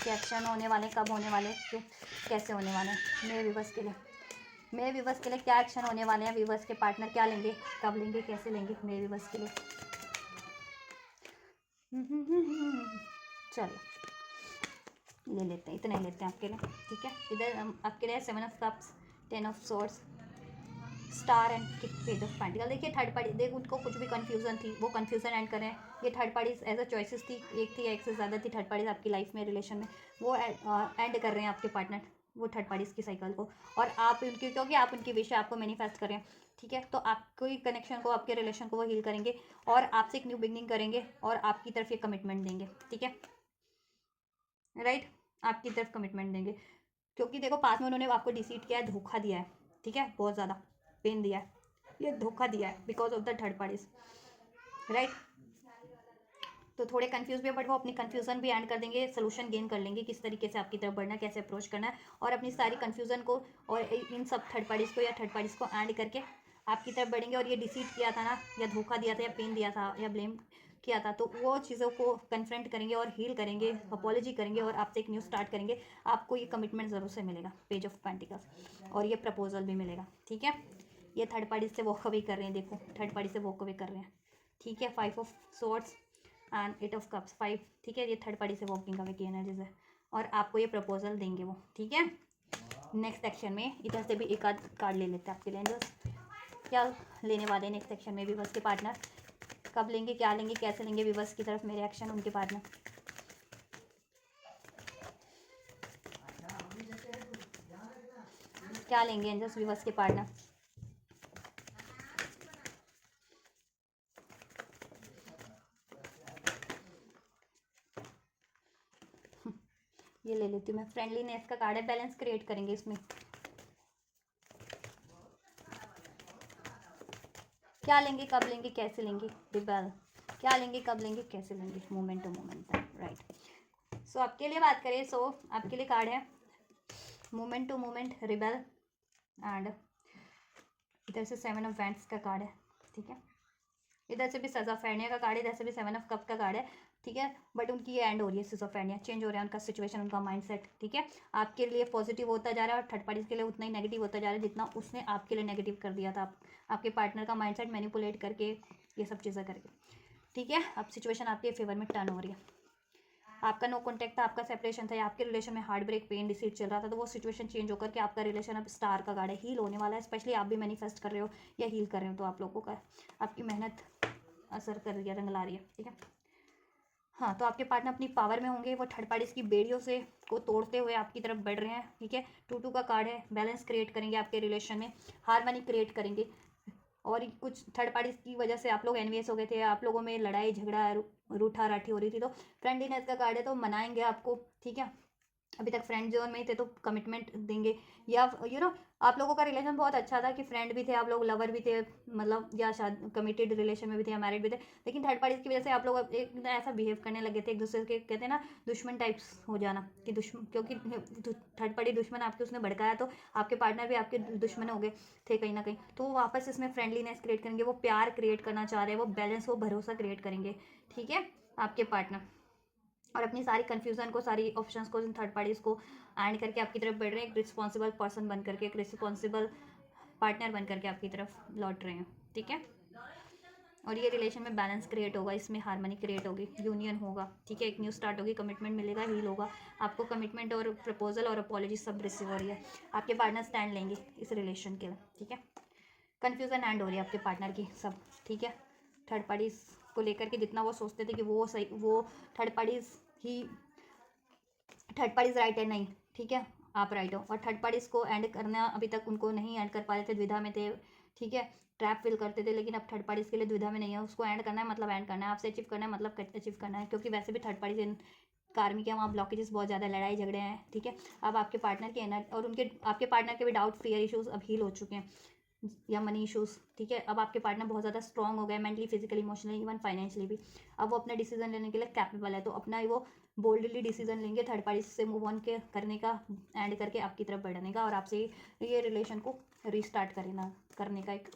[SPEAKER 1] क्या एक्शन होने वाले, कब होने वाले, क्यों, कैसे होने वाले हैं मेरे व्यूअर्स के लिए, मेरे व्यूअर्स के लिए क्या एक्शन होने वाले हैं, व्यूअर्स के पार्टनर क्या लेंगे, कब लेंगे, कैसे लेंगे मेरे व्यूअर्स के लिए। चलो ले लेते हैं, इतना ही लेते हैं आपके लिए। ठीक है, इधर आपके लिए 7 of cups, 10 of swords, star and page of pentacle. देखिए थर्ड पार्टी, देख उनको कुछ भी कंफ्यूजन थी, वो कंफ्यूजन एंड करें। ये third party as a choices थी, एक थी या एक से ज़्यादा थी थर्ड पार्टी आपकी लाइफ में, रिलेशन में, वो एंड कर रहे हैं आपके पार्टनर, वो थर्ड पार्टीज की साइकिल को। और आप उनकी, क्योंकि आप उनकी विश आपको मैनिफेस्ट करें, ठीक है, तो आपको कनेक्शन को, आपके रिलेशन को वो हील करेंगे और आपसे एक न्यू बिगनिंग करेंगे और आपकी तरफ ये कमिटमेंट देंगे। ठीक है, राइट, आपकी तरफ कमिटमेंट देंगे, क्योंकि देखो पास में उन्होंने आपको डिसीट किया है, धोखा दिया है, ठीक है, बहुत ज़्यादा पेन दिया है, ये धोखा दिया है because of the third parties, right. तो थोड़े कंफ्यूज भी है, बट वो अपनी कंफ्यूजन भी एंड कर देंगे, सोल्यूशन गेन कर लेंगे, किस तरीके से आपकी तरफ बढ़ना है, कैसे अप्रोच करना है, और अपनी सारी कंफ्यूजन को और इन सब थर्ड पार्टीज को या थर्ड पार्टीज को एंड करके आपकी तरफ बढ़ेंगे। और ये डिसीट किया था ना, या धोखा दिया था, या पेन दिया था, या ब्लेम किया था, तो वो चीज़ों को कन्फ्रंट करेंगे और हील करेंगे, अपॉलॉजी करेंगे और आपसे एक न्यू स्टार्ट करेंगे। आपको ये कमिटमेंट ज़रूर से मिलेगा, पेज ऑफ पेंटिकल्स, और ये प्रपोजल भी मिलेगा। ठीक है, ये थर्ड पार्टी से वॉक अवे कर रहे हैं, देखो थर्ड पार्टी से वॉक अवे कर रहे हैं। ठीक है, 5 of swords and 8 of cups, 5, ठीक है, ये थर्ड पार्टी से वॉकिंग अवे की एनर्जीज है, और आपको ये प्रपोजल देंगे वो। ठीक है, नेक्स्ट सेक्शन में इधर से भी एक आध कार्ड ले लेते हैं आपके लिए एंजल्स, क्या लेने वाले हैं नेक्स्ट सेक्शन में व्यूअर्स के पार्टनर, कब लेंगे, क्या लेंगे, कैसे लेंगे व्यूअर्स की तरफ मेरे एक्शन, उनके पार्टनर क्या लेंगे एंजल्स व्यूअर्स के पार्टनर। ये ले लेती हूँ मैं, फ्रेंडलीनेस का कार्ड है, बैलेंस क्रिएट करेंगे इसमें, क्या लेंगे, कब लेंगे, कैसे लेंगे, रिबेल, क्या लेंगे, कब लेंगे, कैसे लेंगे, moment to moment, right. So आपके लिए बात करें, सो आपके लिए कार्ड है moment to moment, rebel, and इधर से 7 ऑफ वैंड्स का कार्ड है। ठीक है, इधर से भी सिज़ोफ्रेनिया का कार्ड है, इधर से भी 7 ऑफ कप का कार्ड है। ठीक है, बट उनकी ये एंड हो रही है, सिज़ोफ्रेनिया चेंज हो रहा है उनका सिचुएशन, उनका माइंडसेट। ठीक है, आपके लिए पॉजिटिव होता जा रहा है और थर्ड पार्टी के लिए उतना ही नेगेटिव होता जा रहा है जितना उसने आपके लिए नेगेटिव कर दिया था, आपके पार्टनर का माइंडसेट मैनिपुलेट करके, ये सब चीज़ें करके। ठीक है, अब सिचुएशन आपके फेवर में टर्न हो रही है, आपका नो कॉन्टैक्ट था, आपका सेपरेशन था, या आपके रिलेशन में हार्ट ब्रेक, पेन, डिसीट चल रहा था, तो वो सिचुएशन चेंज होकर के आपका रिलेशन अब स्टार का कार्ड है, हील होने वाला है। स्पेशली आप भी मैनिफेस्ट कर रहे हो या हील कर रहे हो, तो आप लोगों का आपकी मेहनत असर कर रही है, रंग ला रही है। ठीक है, हाँ, तो आपके पार्टनर अपनी पावर में होंगे, वो थर्ड पार्टीज की बेड़ियों से को तोड़ते हुए आपकी तरफ बढ़ रहे हैं। ठीक है, 2-2 का कार्ड है, बैलेंस क्रिएट करेंगे आपके रिलेशन में, हार्मनी क्रिएट करेंगे। और कुछ थर्ड पार्टीज की वजह से आप लोग एनवियस हो गए थे, आप लोगों में लड़ाई झगड़ा रूठा राठी हो रही थी, तो फ्रेंडलीनेस का कार्ड है, तो मनाएंगे आपको। ठीक है, अभी तक फ्रेंड जोन में ही थे तो कमिटमेंट देंगे, या आप लोगों का रिलेशन बहुत अच्छा था कि फ्रेंड भी थे आप लोग, लवर भी थे, मतलब या शायद कमिटेड रिलेशन में भी थे या मैरिड भी थे, लेकिन थर्ड पार्टीज की वजह से आप लोग अब एक ऐसा बिहेव करने लगे थे एक दूसरे के, कहते हैं ना दुश्मन टाइप्स हो जाना, कि दुश्मन, क्योंकि थर्ड पार्टी दुश्मन आपके उसने भड़काया, तो आपके पार्टनर भी आपके दुश्मन हो गए थे कहीं ना कहीं, तो वो वापस इसमें फ्रेंडलीनेस क्रिएट करेंगे, वो प्यार क्रिएट करना चाह रहे हैं, वो बैलेंस, वो भरोसा क्रिएट करेंगे। ठीक है, आपके पार्टनर, और अपनी सारी कन्फ्यूजन को, सारी ऑप्शंस को, थर्ड पार्टीज को एंड करके आपकी तरफ बढ़ रहे हैं, एक रिस्पॉन्सिबल पर्सन बन करके, एक रिस्पॉन्सिबल पार्टनर बन करके आपकी तरफ लौट रहे हैं। ठीक है, और ये रिलेशन में बैलेंस क्रिएट होगा, इसमें हार्मनी क्रिएट होगी, यूनियन होगा। ठीक है, एक न्यू स्टार्ट होगी, कमिटमेंट मिलेगा, हील होगा, आपको कमिटमेंट और प्रपोजल और अपॉलॉजी सब रिसीव हो रही है, आपके पार्टनर स्टैंड लेंगे इस रिलेशन के लिए। ठीक है, कन्फ्यूजन एंड हो रही है आपके पार्टनर की सब। ठीक है, थर्ड पार्टीज को लेकर के जितना वो सोचते थे कि वो सही, वो थर्ड पार्टीज ही थर्ड पार्टीज राइट है नहीं, ठीक है, आप राइट हो। और थर्ड पार्टीज को एंड करना अभी तक उनको नहीं एंड कर पा रहे थे, द्विधा में थे, ठीक है, ट्रैप फिल करते थे, लेकिन अब थर्ड पार्टीज के लिए द्विधा में नहीं है, उसको एंड करना है मतलब एंड करना है, आपसे अचीव करना है मतलब अचीव करना है, क्योंकि वैसे भी थर्ड पार्टीज इन कार्मिक है, वहाँ ब्लॉकेजेस बहुत ज़्यादा, लड़ाई झगड़े हैं, ठीक है। अब आपके पार्टनर के एनर्जी और उनके आपके पार्टनर के भी डाउट फियर इशूज़ अब हील हो चुके हैं, या मनी इशूज़, ठीक है। अब आपके पार्टनर बहुत ज़्यादा स्ट्रॉन्ग हो गए, mentally, physically, emotionally, even financially भी। अब वो अपना डिसीजन लेने के लिए कैपेबल है, तो अपना वो बोल्डली डिसीजन लेंगे थर्ड पार्टी से मूव ऑन के करने का, एंड करके आपकी तरफ बढ़ने का, और आपसे ये रिलेशन को रीस्टार्ट करने का एक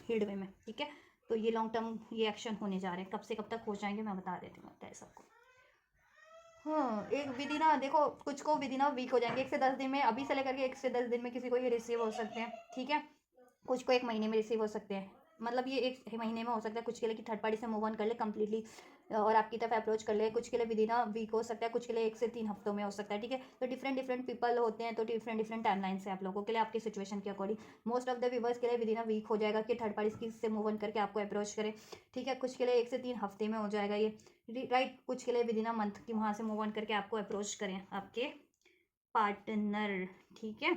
[SPEAKER 1] हील्ड वे में, ठीक है। तो ये लॉन्ग टर्म ये एक्शन होने जा रहे हैं, कब से कब तक हो जाएंगे मैं बता देती हूँ सबको। हाँ, एक विधि ना देखो, कुछ को विधि ना वीक हो जाएंगे 1 से 10 दिन में, अभी से लेकर के 1 से 10 दिन में किसी को ये रिसीव हो सकते हैं, ठीक है। कुछ को 1 महीने में रिसीव हो सकते हैं, मतलब ये 1 महीने में हो सकता है कुछ के लिए कि थर्ड पार्टी से मूव ऑन कर ले कम्प्लीटली और आपकी तरफ अप्रोच कर ले, कुछ के लिए विद इन अ वीक हो सकता है, कुछ के लिए 1 से 3 हफ्तों में हो सकता है, ठीक है। तो डिफरेंट डिफरेंट पीपल होते हैं, तो डिफरेंट डिफरेंट टाइमलाइंस है आप लोगों के लिए, आपकी सिचुएशन के according. Most of the viewers के लिए विद इन अ वीक हो जाएगा कि थर्ड पार्टी से मूव ऑन करके आपको अप्रोच करें, ठीक है। कुछ के लिए 1 से 3 हफ्ते में हो जाएगा ये, राइट। कुछ के लिए विद इन अ मंथ की वहाँ से मूव ऑन करके आपको अप्रोच करें आपके पार्टनर, ठीक है।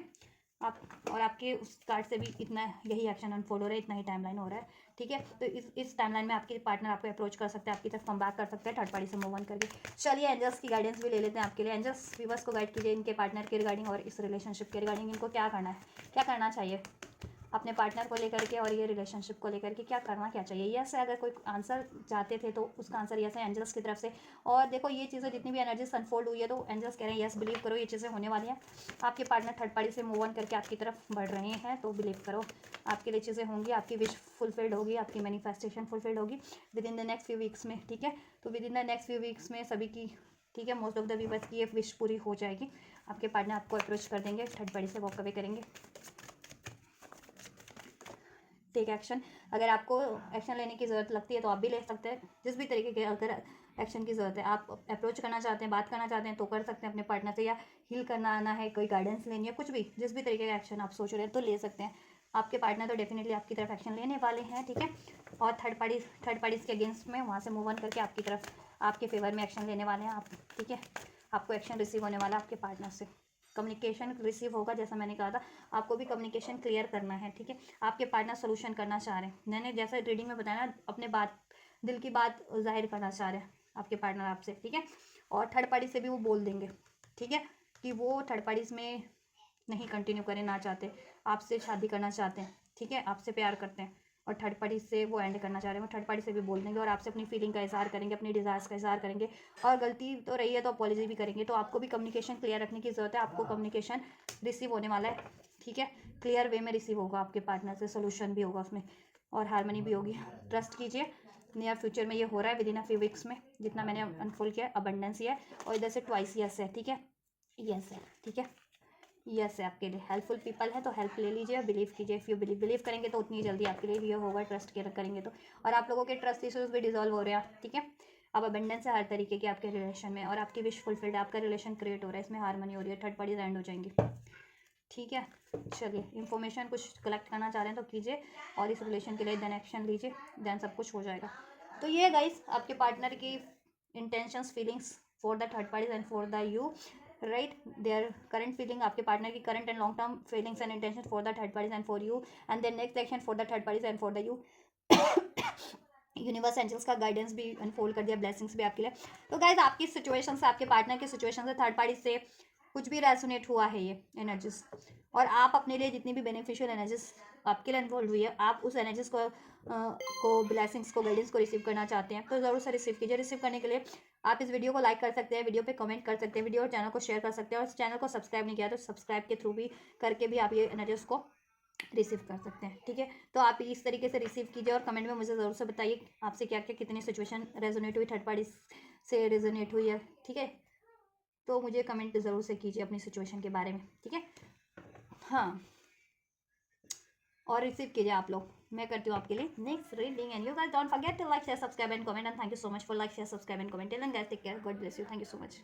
[SPEAKER 1] आप और आपके उस कार्ड से भी इतना यही एक्शन अनफोल्ड हो रहा है, इतना ही टाइमलाइन हो रहा है, ठीक है। तो इस टाइमलाइन में आपके पार्टनर आपको अप्रोच कर सकते हैं, आपकी तरफ कम बैक कर सकते हैं थर्ड पार्टी से मूव ऑन करके। चलिए एंजल्स की गाइडेंस भी ले लेते हैं आपके लिए। एंजल्स व्यूअर्स को गाइड कीजिए इनके पार्टनर के रिगार्डिंग और इस रिलेशनशिप के रिगार्डिंग, इनको क्या करना है, क्या करना चाहिए अपने पार्टनर को लेकर के और ये रिलेशनशिप को लेकर के, क्या करना क्या चाहिए। यस है, अगर कोई आंसर चाहते थे तो उसका आंसर यस है एंजल्स की तरफ से। और देखो ये चीज़ें जितनी भी एनर्जीज अनफोल्ड हुई है तो एंजल्स कह रहे हैं यस बिलीव करो ये चीज़ें होने वाली हैं, आपके पार्टनर थर्ड पार्टी से मूव ऑन करके आपकी तरफ बढ़ रहे हैं, तो बिलीव करो आपके लिए चीज़ें होंगी, आपकी विश फुलफिल्ड होगी, आपकी मैनिफेस्टेशन फुलफिल्ड होगी with in the next few weeks में, ठीक है। तो with in the next few weeks में सभी की, ठीक है, मोस्ट ऑफ द व्यूअर्स की ये विश पूरी हो जाएगी, आपके पार्टनर आपको अप्रोच कर देंगे, थर्ड पार्टी से वॉक अवे करेंगे। टेक एक्शन, अगर आपको एक्शन लेने की ज़रूरत लगती है तो आप भी ले सकते हैं, जिस भी तरीके के अगर एक्शन की ज़रूरत है, आप अप्रोच करना चाहते हैं, बात करना चाहते हैं तो कर सकते हैं अपने पार्टनर से, या हील करना आना है, कोई गाइडेंस लेनी है, कुछ भी जिस भी तरीके का एक्शन आप सोच रहे हैं तो ले सकते हैं। आपके पार्टनर तो डेफिनेटली आपकी तरफ एक्शन लेने वाले हैं, ठीक है। और थर्ड पार्टीज के अगेंस्ट में वहाँ से मूव ऑन करके आपकी तरफ आपके फेवर में एक्शन लेने वाले हैं आप, ठीक है। आपको एक्शन रिसीव होने वाला है आपके पार्टनर से, कम्युनिकेशन रिसीव होगा, जैसा मैंने कहा था आपको भी कम्युनिकेशन क्लियर करना है, ठीक है। आपके पार्टनर सोल्यूशन करना चाह रहे हैं, मैंने जैसा रीडिंग में बताया ना, अपने बात दिल की बात जाहिर करना चाह रहे हैं आपके पार्टनर आपसे, ठीक है। और थर्ड पार्टी से भी वो बोल देंगे, ठीक है, कि वो थर्ड पार्टीज में नहीं कंटिन्यू करना चाहते, आपसे शादी करना चाहते हैं, ठीक है, आपसे प्यार करते हैं और थर्ड पार्टी से वो एंड करना चाह रहे हैं, वो थर्ड पार्टी से भी बोल देंगे और आपसे अपनी फीलिंग का इजहार करेंगे, अपनी डिज़ायर्स का इजहार करेंगे, और गलती तो रही है तो अपॉलॉजी भी करेंगे। तो आपको भी कम्युनिकेशन क्लियर रखने की ज़रूरत है, आपको कम्युनिकेशन रिसीव होने वाला है, ठीक है, क्लियर वे में रिसीव होगा आपके पार्टनर से, सोल्यूशन भी होगा उसमें और हारमनी भी होगी। ट्रस्ट कीजिए, नियर फ्यूचर में ये हो रहा है, with in a few weeks में, जितना मैंने अनफोल्ड किया अबंडेंस ही है, और इधर से ट्वाइस यस है, ठीक है, यस है, ठीक है, यस है आपके लिए। हेल्पफुल पीपल है तो हेल्प ले लीजिए, बिलीव कीजिए, इफ़ यू बिलीव करेंगे तो उतनी जल्दी आपके लिए ये होगा, ट्रस्ट करेंगे तो। और आप लोगों के ट्रस्ट इश्यूज भी डिजॉल्व हो रहे हैं, ठीक है। अब अबंडेंस है हर तरीके की आपके रिलेशन में, और आपकी विश फुलफिल्ड है, आपका रिलेशन क्रिएट हो रहा है, इसमें हारमनी हो रही है, थर्ड पार्टीज एंड हो जाएंगी, ठीक है। चलिए इन्फॉर्मेशन कुछ कलेक्ट करना चाह रहे हैं तो कीजिए, और इस रिलेशन के लिए देन एक्शन लीजिए, देन सब कुछ हो जाएगा। तो ये गाइस आपके पार्टनर की intentions, feelings for the third parties and for the you, right, their current feeling, आपके पार्टनर की current and long term feelings and intention for the third parties and for you, and then next action for the third parties and for the you. Universe angels का guidance भी unfold कर दिया, blessings भी आपके लिए। तो guys आपकी situation से, आपके पार्टनर की सिचुएशन से, थर्ड पार्टी से कुछ भी रेजोनेट हुआ है ये एनर्जीज, और आप अपने लिए जितनी भी बेनिफिशियल एनर्जीज आपके लिए अनफोल्ड हुई है, आप उस एनर्जीज को ब्लेसिंग्स को, गाइडेंस को रिसीव करना चाहते हैं तो ज़रूर से रिसीव कीजिए। रिसीव करने के लिए आप इस वीडियो को लाइक कर सकते हैं, वीडियो पे कमेंट कर सकते हैं, वीडियो और चैनल को शेयर कर सकते हैं, और चैनल को सब्सक्राइब नहीं किया तो सब्सक्राइब के थ्रू भी करके भी आप ये एनर्जीज को रिसीव कर सकते हैं, ठीक है। तो आप इस तरीके से रिसीव कीजिए और कमेंट में मुझे ज़रूर से बताइए आपसे क्या क्या कितनी सिचुएशन रेजोनेट हुई, थर्ड पार्टी से रेजोनेट हुई है, ठीक है। तो मुझे कमेंट ज़रूर से कीजिए अपनी सिचुएशन के बारे में, ठीक है। हाँ, और रिसीव कीजिए आप लोग, मैं करती हूँ आपके लिए next reading, and you guys don't forget to like share subscribe and comment, and thank you so much for like share subscribe and comment. Till then guys take care, God bless you, thank you so much.